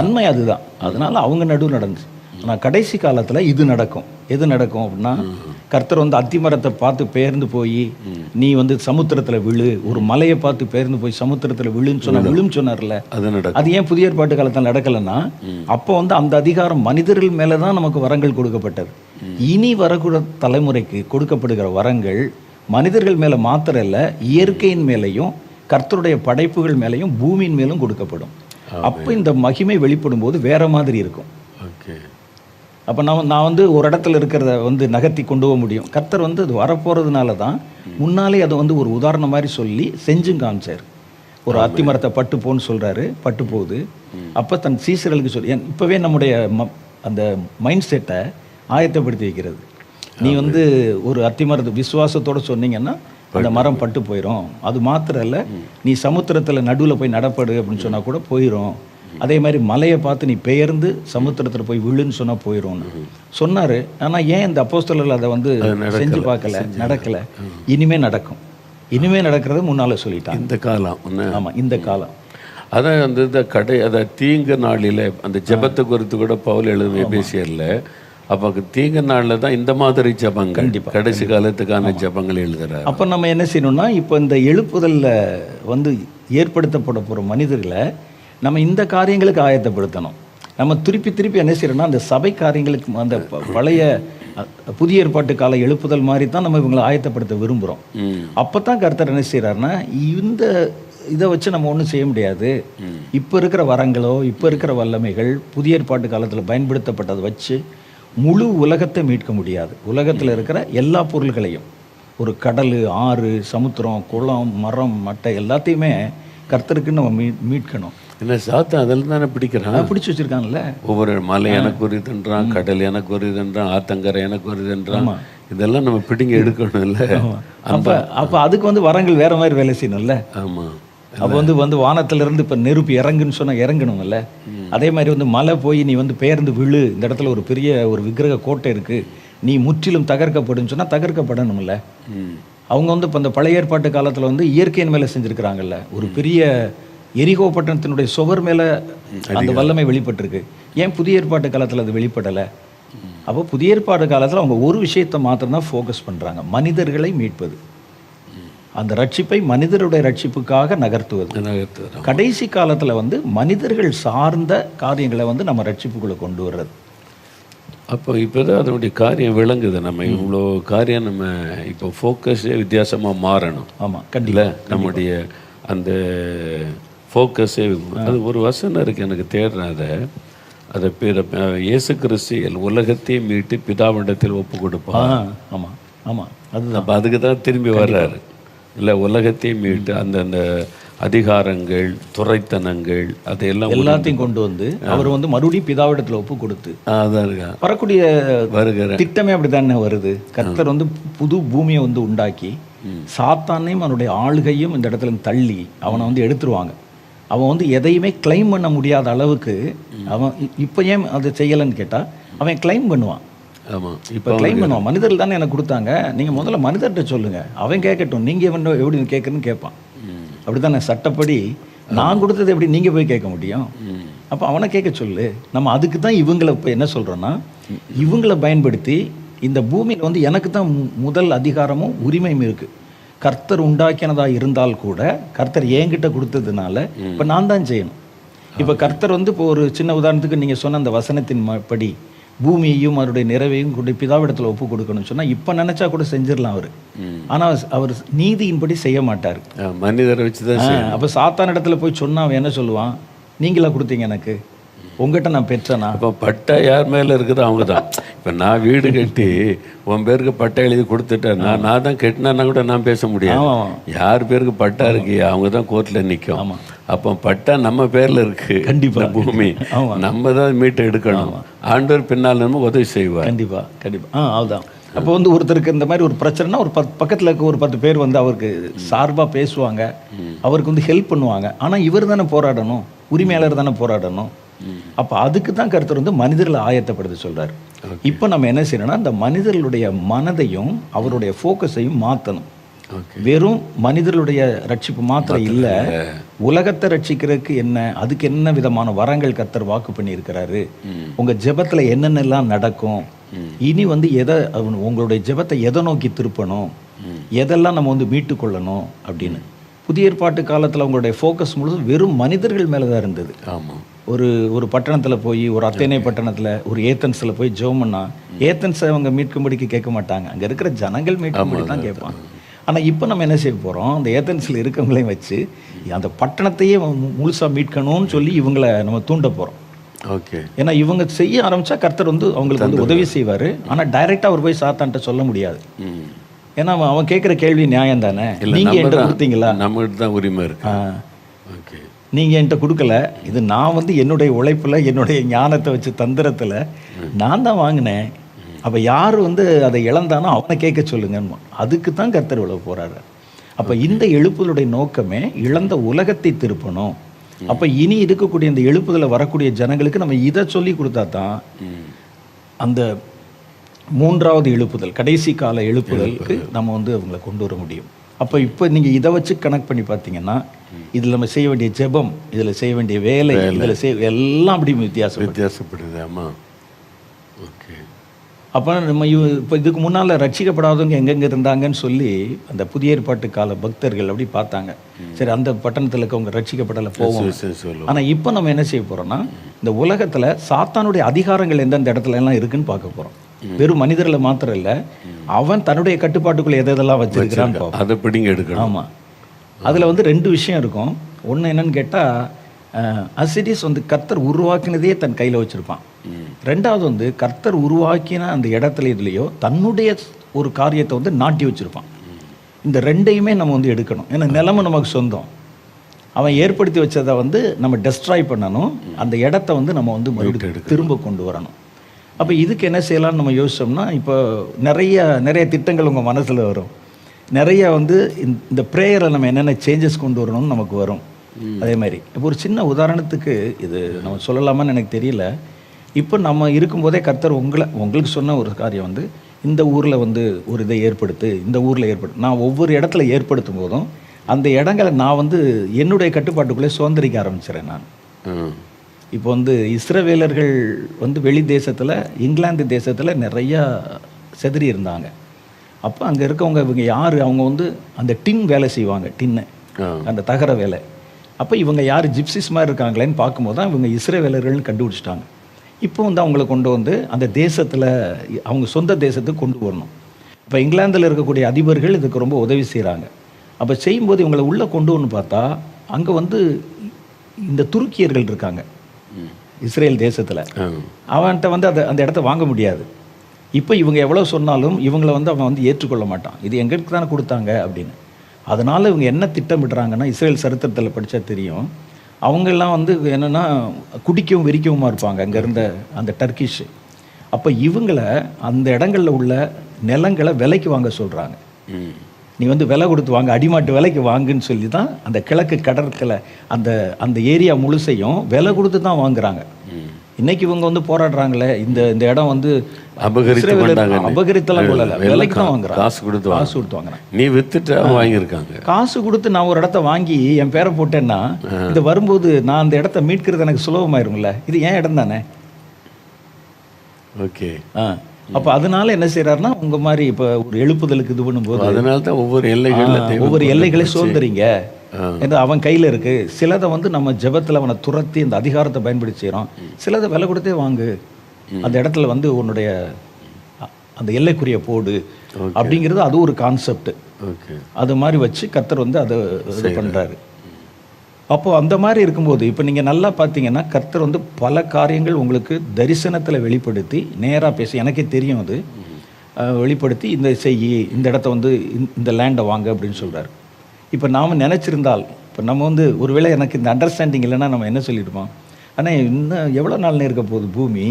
தன்மை அதுதான். அதனால அவங்க நடுவில் நடந்துச்சு. ஆனால் கடைசி காலத்தில் இது நடக்கும். எது நடக்கும் அப்படின்னா, கர்த்தர் வந்து அத்திமரத்தை பார்த்து பெயர்ந்து போய் நீ வந்து சமுத்திரத்தில் விழு, ஒரு மலையை பார்த்து பெயர்ந்து போய் சமுத்திரத்தில் விழுன்னு சொன்னார்ல. அது ஏன் புதிய ஏற்பாட்டு காலத்தில் நடக்கலைன்னா, அப்போ வந்து அந்த அதிகாரம் மனிதர்கள் மேலே தான் நமக்கு வரங்கள் கொடுக்கப்பட்டது. இனி வரக்கூட தலைமுறைக்கு கொடுக்கப்படுகிற வரங்கள் மனிதர்கள் மேலே மாத்திரம் இல்லை, இயற்கையின் மேலேயும் கர்த்தருடைய படைப்புகள் மேலேயும் பூமியின் மேலும் கொடுக்கப்படும். அப்போ இந்த மகிமை வெளிப்படும் போது வேற மாதிரி இருக்கும். அப்போ நான் வந்து ஒரு இடத்துல இருக்கிறத வந்து நகர்த்தி கொண்டு போக முடியும். கர்த்தர் வந்து அது வரப்போகிறதுனால தான் முன்னாலே அதை வந்து ஒரு உதாரணம் மாதிரி சொல்லி செஞ்சும் காமிச்சார். ஒரு அத்திமரத்தை பட்டு போன்னு சொல்கிறாரு, பட்டு போகுது. அப்போ தன் சீசர்களுக்கு சொல்லி இப்போவே நம்முடைய அந்த மைண்ட் செட்டை ஆயத்தப்படுத்தி வைக்கிறது. நீ வந்து ஒரு அத்திமரத்தை விசுவாசத்தோடு சொன்னீங்கன்னா அந்த மரம் பட்டு போயிடும். அது மாத்திரம் இல்லை, நீ சமுத்திரத்தில் நடுவில் போய் நடப்படு அப்படின்னு சொன்னால் கூட போயிடும். அதே மாதிரி மலையை பார்த்து நீ பெயர்ந்து சமுத்திரத்தில் போய் விழுன்னு சொன்னால் போயிடும்னு சொன்னார். ஆனால் ஏன் இந்த அப்போஸ்தலர்கள் அதை வந்து செஞ்சு பார்க்கல, நடக்கலை? இனிமே நடக்கும். இனிமே நடக்கிறது முன்னால் சொல்லிட்டான். இந்த காலம். ஆமாம், இந்த காலம். அதான் அந்த அதை தீங்கு நாளில் அந்த ஜெபத்தை குறித்து கூட பவுல் எழுதுவே பேசியல. அப்போ தீங்கு நாளில் தான் இந்த மாதிரி ஜபங்கள், கண்டிப்பாக கடைசி காலத்துக்கான ஜபங்கள் எழுதுறாரு. அப்போ நம்ம என்ன செய்யணும்னா, இப்போ இந்த எழுப்புதலில் வந்து ஏற்படுத்தப்பட போகிற மனிதர்களை நம்ம இந்த காரியங்களுக்கு ஆயத்தப்படுத்தணும். நம்ம திருப்பி என்ன செய்யறோம்னா, அந்த சபை காரியங்களுக்கு அந்த பழைய புதிய ஏற்பாட்டு கால எழுப்புதல் மாதிரி தான் நம்ம இவங்களை ஆயத்தப்படுத்த விரும்புகிறோம். அப்போ தான் கர்த்தர் என்ன செய்கிறாருன்னா, இந்த இதை வச்சு நம்ம ஒன்றும் செய்ய முடியாது. இப்போ இருக்கிற வரங்களோ, இப்போ இருக்கிற வல்லமைகள் புதிய ஏற்பாட்டு காலத்தில் பயன்படுத்தப்பட்டதை வச்சு முழு உலகத்தை மீட்க முடியாது. உலகத்தில் இருக்கிற எல்லா பொருள்களையும், ஒரு கடல், ஆறு, சமுத்திரம், குளம், மரம், மட்டை எல்லாத்தையுமே கர்த்தருக்கு நம்ம மீட்கணும். என்ன சாத்தான் அதில் தானே பிடிக்கிறான், பிடிச்சி வச்சிருக்காங்கல்ல. ஒவ்வொரு மலை எனக்கு வருதுன்றான், கடல் எனக்கு வருதுன்றான், ஆத்தங்கரை எனக்கு வருதுன்றான். இதெல்லாம் நம்ம பிடிங்க எடுக்கணும் இல்லை? அப்போ அதுக்கு வந்து வரங்கள் வேற மாதிரி வேலை செய்யணும்ல. ஆமாம். அப்போ வந்து வானத்திலிருந்து இப்போ நெருப்பு இறங்குன்னு சொன்னால் இறங்கணும்ல. அதே மாதிரி வந்து மழை போய் நீ வந்து பெயர்ந்து விழு, இந்த இடத்துல ஒரு பெரிய ஒரு விக்கிரக கோட்டை இருக்குது, நீ முற்றிலும் தகர்க்கப்படுன்னு சொன்னால் தகர்க்கப்படணும்ல. அவங்க வந்து இப்போ அந்த பழைய ஏற்பாட்டு காலத்தில் வந்து இயற்கையின் மேலே செஞ்சுருக்கிறாங்கல்ல. ஒரு பெரிய எரிகோ பட்டணத்தினுடைய சுவர் மேலே அந்த வல்லமை வெளிப்பட்டிருக்கு. ஏன் புதிய ஏற்பாட்டு காலத்தில் அது வெளிப்படலை? அப்போ புதிய ஏற்பாடு காலத்தில் அவங்க ஒரு விஷயத்தை மாத்திரம்தான் ஃபோக்கஸ் பண்ணுறாங்க, மனிதர்களை மீட்பது, அந்த ரட்சிப்பை மனிதருடைய ரட்சிப்புக்காக நகர்த்துவது. கடைசி காலத்தில் வந்து மனிதர்கள் சார்ந்த காரியங்களை வந்து நம்ம ரட்சிப்புக்குள்ளே கொண்டு வர்றது. அப்போ இப்போ தான் அதனுடைய காரியம் விளங்குது. நம்ம இவ்வளோ காரியம் நம்ம இப்போ ஃபோக்கஸே வித்தியாசமாக மாறணும். ஆமாம், கண்டிப்பாக. நம்முடைய அந்த ஃபோக்கஸே அது ஒரு வசனம் இருக்குது, எனக்கு தேடுறேன் அதை பேர் இயேசு கிறிஸ்து உலகத்தையே மீட்டு பிதாவிடத்தில் ஒப்பு கொடுப்பான். ஆமாம் ஆமாம், அதுதான். அப்போ அதுக்கு தான் திரும்பி வர்றாரு இல்லை? உலகத்தையும் மீட்டு அந்த அதிகாரங்கள், துறைத்தனங்கள், அதையெல்லாம் எல்லாத்தையும் கொண்டு வந்து அவர் வந்து மறுபடியும் பிதாவிடத்தில் ஒப்பு கொடுத்து அதான் வரக்கூடிய வருகிற திட்டமே அப்படி தானே வருது. கர்த்தர் வந்து புது பூமியை வந்து உண்டாக்கி சாத்தானையும் அவனுடைய ஆளுகையும் இந்த இடத்துல தள்ளி அவனை வந்து எடுத்துருவாங்க. அவன் வந்து எதையுமே கிளைம் பண்ண முடியாத அளவுக்கு அவன் இப்போ ஏன் அதை செய்யலைன்னு கேட்டால் அவன் கிளைம் பண்ணுவான். ஆமாம், இப்போ கிளைம் பண்ணுவான். மனிதர்கள் தானே எனக்கு கொடுத்தாங்க, நீங்கள் முதல்ல மனிதர்கிட்ட சொல்லுங்கள், அவன் கேட்கட்டும், நீங்கள் எப்படி கேட்குறன்னு கேட்பான். அப்படி தானே சட்டப்படி நான் கொடுத்தது எப்படி நீங்கள் போய் கேட்க முடியும்? அப்போ அவனை கேட்க சொல்லு. நம்ம அதுக்கு தான் இவங்களை இப்போ என்ன சொல்கிறோன்னா, இவங்களை பயன்படுத்தி இந்த பூமியில் வந்து எனக்கு தான் முதல் அதிகாரமும் உரிமையும் இருக்குது. கர்த்தர் உண்டாக்கினதாக இருந்தால் கூட கர்த்தர் என்கிட்ட கொடுத்ததுனால இப்போ நான் தான் செய்யணும். இப்போ கர்த்தர் வந்து இப்போ ஒரு சின்ன உதாரணத்துக்கு நீங்கள் சொன்ன அந்த வசனத்தின் படி பூமியையும் அவருடைய நிறைவையும் கொண்டு பிதாவிடத்தில் ஒப்பு கொடுக்கணும்னு சொன்னால் இப்போ நினச்சா கூட செஞ்சிடலாம் அவர். ஆனால் அவர் நீதியின்படி செய்ய மாட்டார், மனிதரை வச்சு தான். அப்போ சாத்தான் இடத்துல போய் சொன்னால் அவன் என்ன சொல்லுவான், நீங்களா கொடுத்தீங்க எனக்கு, உங்ககிட்ட நான் பெற்றேனா? அப்போ பட்டா யார் மேலே இருக்குதோ அவங்க தான். இப்போ நான் வீடு கட்டி உன் பேருக்கு பட்டா எழுதி கொடுத்துட்டேன், நான் தான் கட்டினா கூட நான் பேச முடியாது. யார் பேருக்கு பட்டா இருக்கு அவங்க தான் கோர்ட்டில் நிற்கும். அப்போ பட்டா நம்ம பேரில் இருக்கு, கண்டிப்பாக பூமி நம்ம தான் மீட்டை எடுக்கணும். ஆண்டவர் பின்னால் நம்ம உதவி செய்வார். கண்டிப்பாக அதுதான். அப்போ வந்து ஒருத்தருக்கு இந்த மாதிரி ஒரு பிரச்சனைனா ஒரு பக்கத்தில் இருக்க ஒரு 10 பேர் வந்து அவருக்கு சார்பாக பேசுவாங்க, அவருக்கு வந்து ஹெல்ப் பண்ணுவாங்க. ஆனால் இவர் தானே போராடணும், உரிமையாளர் தானே போராடணும். அப்போ அதுக்கு தான் கர்த்தர் வந்து மனிதர்களை ஆயத்தப்படுத்த சொல்கிறார். இப்போ நம்ம என்ன செய்யணும்னா, அந்த மனிதர்களுடைய மனதையும் அவருடைய ஃபோக்கஸையும் மாற்றணும். வெறும் மனிதர்களுடைய ரட்சிப்பு மாத்திரம் இல்லை, உலகத்தை ரட்சிக்கிறதுக்கு என்ன, அதுக்கு என்ன விதமான வரங்கள் கர்த்தர் வாக்கு பண்ணியிருக்கிறாரு, உங்கள் ஜெபத்தில் என்னென்னலாம் நடக்கும், இனி வந்து உங்களுடைய ஜெபத்தை எதை நோக்கி திருப்பணும், எதெல்லாம் நம்ம வந்து மீட்டு கொள்ளணும் அப்படின்னு. புதிய ஏற்பாட்டு காலத்தில் அவங்களுடைய ஃபோக்கஸ் முழுவதும் வெறும் மனிதர்கள் மேலே தான் இருந்தது. ஆமாம். ஒரு பட்டணத்தில் போய், ஒரு அத்தேனே பட்டணத்தில் ஒரு ஏத்தன்ஸில் போய் ஜெபம் பண்ணால் ஏத்தன்ஸை அவங்க மீட்கும்படிக்கு கேட்க மாட்டாங்க, அங்கே இருக்கிற ஜனங்கள் மீட்கும்படி தான் கேட்பாங்க. ஆனால் இப்போ நம்ம என்ன செய்ய போகிறோம், அந்த ஏத்தன்ஸில் இருக்கவங்களையும் வச்சு அந்த பட்டணத்தையே முழுசாக மீட்கணும்னு சொல்லி இவங்களை நம்ம தூண்ட போகிறோம். ஓகே. ஏன்னா இவங்க செய்ய ஆரம்பித்தா கர்த்தர் வந்து அவங்களுக்கு வந்து உதவி செய்வார். ஆனால் டைரெக்டாக அவர் போய் சாத்தான்ட்ட சொல்ல முடியாது. ஏன்னா அவன் கேட்குற கேள்வி நியாயம் தானே, நீங்கள் என்கிட்ட கொடுத்தீங்களா, நம்மகிட்ட தான் உரிமை இருக்கு, ஓகே, நீங்கள் என்கிட்ட கொடுக்கல, இது நான் வந்து என்னுடைய உழைப்பில் என்னுடைய ஞானத்தை வச்சு தந்திரத்தில் நான் தான் வாங்கினேன். அப்போ யார் வந்து அதை இழந்தானோ அவனை கேட்க சொல்லுங்கன்னு அதுக்கு தான் கர்த்தர் இவ்வளோ போகிறாரு. அப்போ இந்த எழுப்புதலுடைய நோக்கமே இழந்த உலகத்தை திருப்பணும். அப்போ இனி இருக்கக்கூடிய இந்த எழுப்புதலை வரக்கூடிய ஜனங்களுக்கு நம்ம இதை சொல்லி கொடுத்தா தான் அந்த 3வது எழுப்புதல், கடைசி கால எழுப்புதலுக்கு நம்ம வந்து அவங்கள கொண்டு வர முடியும். அப்போ இப்போ நீங்கள் இதை வச்சு கனெக்ட் பண்ணி பார்த்தீங்கன்னா, இதில் நம்ம செய்ய வேண்டிய ஜெபம், இதில் செய்ய வேண்டிய வேலை, இதில் எல்லாம் அப்படி வித்தியாசப்படுது. ஆமாம், ஓகே. அப்போ நம்ம இப்போ இதுக்கு முன்னால் ரட்சிக்கப்படாதவங்க எங்கெங்கே இருந்தாங்கன்னு சொல்லி அந்த புதிய ஏற்பாட்டு கால பக்தர்கள் அப்படி பார்த்தாங்க. சரி, அந்த பட்டணத்தில் இருக்கவங்க ரட்சிக்கப்படலை போவோம். ஆனால் இப்போ நம்ம என்ன செய்ய போகிறோம்னா, இந்த உலகத்தில் சாத்தானுடைய அதிகாரங்கள் எந்தெந்த இடத்துல எல்லாம் இருக்குன்னு பார்க்க போகிறோம். வெறும் மனிதர்களை மாத்திரம் இல்லை, அவன் தன்னுடைய கட்டுப்பாட்டுக்குள்ளே எதெல்லாம் வச்சிருக்கிறான்னு அதை பிடிங்க எடுக்கணும். ஆமாம், அதில் வந்து 2 விஷயம் இருக்கும். ஒன்று என்னன்னு கேட்டால், அசிடிஸ் வந்து கர்த்தர் உருவாக்கினதே தன் கையில் வச்சுருப்பான். ரெண்டாவது வந்து கர்த்தர் உருவாக்கின அந்த இடத்துல இதுலேயோ தன்னுடைய ஒரு காரியத்தை வந்து நாட்டி வச்சுருப்பான். இந்த ரெண்டையுமே நம்ம வந்து எடுக்கணும். ஏன்னா நிலமை நமக்கு சொந்தம். அவன் ஏற்படுத்தி வச்சதை வந்து நம்ம டெஸ்ட்ராய் பண்ணணும். அந்த இடத்த வந்து நம்ம வந்து மறுபடியும் திரும்ப கொண்டு வரணும். அப்போ இதுக்கு என்ன செய்யலாம்னு நம்ம யோசிச்சோம்னா, இப்போ நிறைய திட்டங்கள் உங்கள் மனசில் வரும். நிறைய வந்து இந்த ப்ரேயரில் நம்ம என்னென்ன சேஞ்சஸ் கொண்டு வரணும்னு நமக்கு வரும். அதே மாதிரி இப்போ ஒரு சின்ன உதாரணத்துக்கு இது நம்ம சொல்லலாமான்னு எனக்கு தெரியல. இப்போ நம்ம இருக்கும்போதே கர்த்தர் உங்களுக்கு சொன்ன ஒரு காரியம் வந்து, இந்த ஊரில் வந்து ஒரு இதை ஏற்படுத்து, இந்த ஊரில் ஏற்படுத்து. நான் ஒவ்வொரு இடத்துல ஏற்படுத்தும் போதும் அந்த இடங்களை நான் வந்து என்னுடைய கட்டுப்பாட்டுக்குள்ளே சுதந்திரிக்க ஆரம்பிச்சிடறேன். நான் இப்போ வந்து இஸ்ரவேலர்கள் வந்து வெளி தேசத்தில், இங்கிலாந்து தேசத்தில் நிறையா செதறி இருந்தாங்க. அப்போ அங்கே இருக்கவங்க இவங்க யார், அவங்க வந்து அந்த டின் வேலை செய்வாங்க, டின்னு, அந்த தகர வேலை. அப்போ இவங்க யார் ஜிப்சிஸ் மாதிரி இருக்காங்களேன்னு பார்க்கும்போது தான் இவங்க இஸ்ரவேலர்கள்னு கண்டுபிடிச்சிட்டாங்க. இப்போ வந்து அவங்கள கொண்டு வந்து அந்த தேசத்தில், அவங்க சொந்த தேசத்துக்கு கொண்டு வரணும். இப்போ இங்கிலாந்தில் இருக்கக்கூடிய அதிபர்கள் இதுக்கு ரொம்ப உதவி செய்கிறாங்க. அப்போ செய்யும்போது இவங்களை உள்ளே கொண்டு வந்து பார்த்தா அங்கே வந்து இந்த துருக்கியர்கள் இருக்காங்க இஸ்ரேல் தேசத்தில். அவன்கிட்ட வந்து அந்த இடத்த வாங்க முடியாது. இப்போ இவங்க எவ்வளோ சொன்னாலும் இவங்களை வந்து அவன் வந்து ஏற்றுக்கொள்ள மாட்டான். இது எங்களுக்கு தானே கொடுத்தாங்க அப்படின்னு. அதனால் இவங்க என்ன திட்டமிடுறாங்கன்னா, இஸ்ரேல் சரித்திரத்தில் படித்தா தெரியும், அவங்கெல்லாம் வந்து என்னென்னா குடிக்கவும் வெறிக்கவுமா இருப்பாங்க அங்கே இருந்த அந்த டர்க்கிஷ். அப்போ இவங்களை அந்த இடங்களில் உள்ள நிலங்களை விலைக்கு வாங்க சொல்கிறாங்க. நீ வந்து விலை கொடுத்து வாங்க, அடிமாட்டு விலைக்கு வாங்குன்னு சொல்லி தான் அந்த கிழக்கு கடற்கரை அந்த ஏரியா முழுசையும் விலை கொடுத்து தான் வாங்குறாங்க. இன்னைக்கு இவங்க வந்து போராடுறாங்களே, இந்த இடம் வந்து அபகரித்தெல்லாம் கொள்ளல, விலைக்கு தான் வாங்குறாங்க, காசு கொடுத்து வாங்குறாங்க. நீ வித்துட்டு வாங்கியிருக்காங்க. காசு கொடுத்து நான் ஒரு இடத்த வாங்கி என் பேரை போட்டேன்னா இது வரும்போது நான் அந்த இடத்த மீட்கிறது எனக்கு சுலபமாயிரும்ல. இது ஏன் இடம் தானே. ஓகே. அப்போ அதனால என்ன செய்யறாருன்னா, உங்க மாதிரி இப்போ ஒரு எழுப்புதலுக்கு இது பண்ணும்போது அதனால தான் ஒவ்வொரு எல்லைகளை சுதந்திரிங்க என்று அவன் கையில் இருக்கு. சிலதை வந்து நம்ம ஜெபத்தில் அவனை துரத்தி அந்த அதிகாரத்தை பயன்படுத்தி செய்கிறோம். சிலதை விலை கொடுத்தே வாங்கு, அந்த இடத்துல வந்து உன்னுடைய அந்த எல்லைக்குரிய போடு அப்படிங்கிறது அது ஒரு கான்செப்ட். அது மாதிரி வச்சு கர்த்தர் வந்து அதை இது பண்ணுறாரு. அப்போது அந்த மாதிரி இருக்கும்போது இப்போ நீங்கள் நல்லா பார்த்தீங்கன்னா கர்த்தர் வந்து பல காரியங்கள் உங்களுக்கு தரிசனத்தில் வெளிப்படுத்தி நேராக பேசி, எனக்கே தெரியும் அது, வெளிப்படுத்தி இந்த செய்யி, இந்த இடத்த வந்து இந்த லேண்டை வாங்க அப்படின்னு சொல்கிறார். இப்போ நாம் நினச்சிருந்தால், இப்போ நம்ம வந்து ஒருவேளை எனக்கு இந்த அண்டர்ஸ்டாண்டிங் இல்லைன்னா நம்ம என்ன சொல்லியிருப்போம், ஆனால் இன்னும் எவ்வளோ நாள்னு இருக்க போகுது, பூமி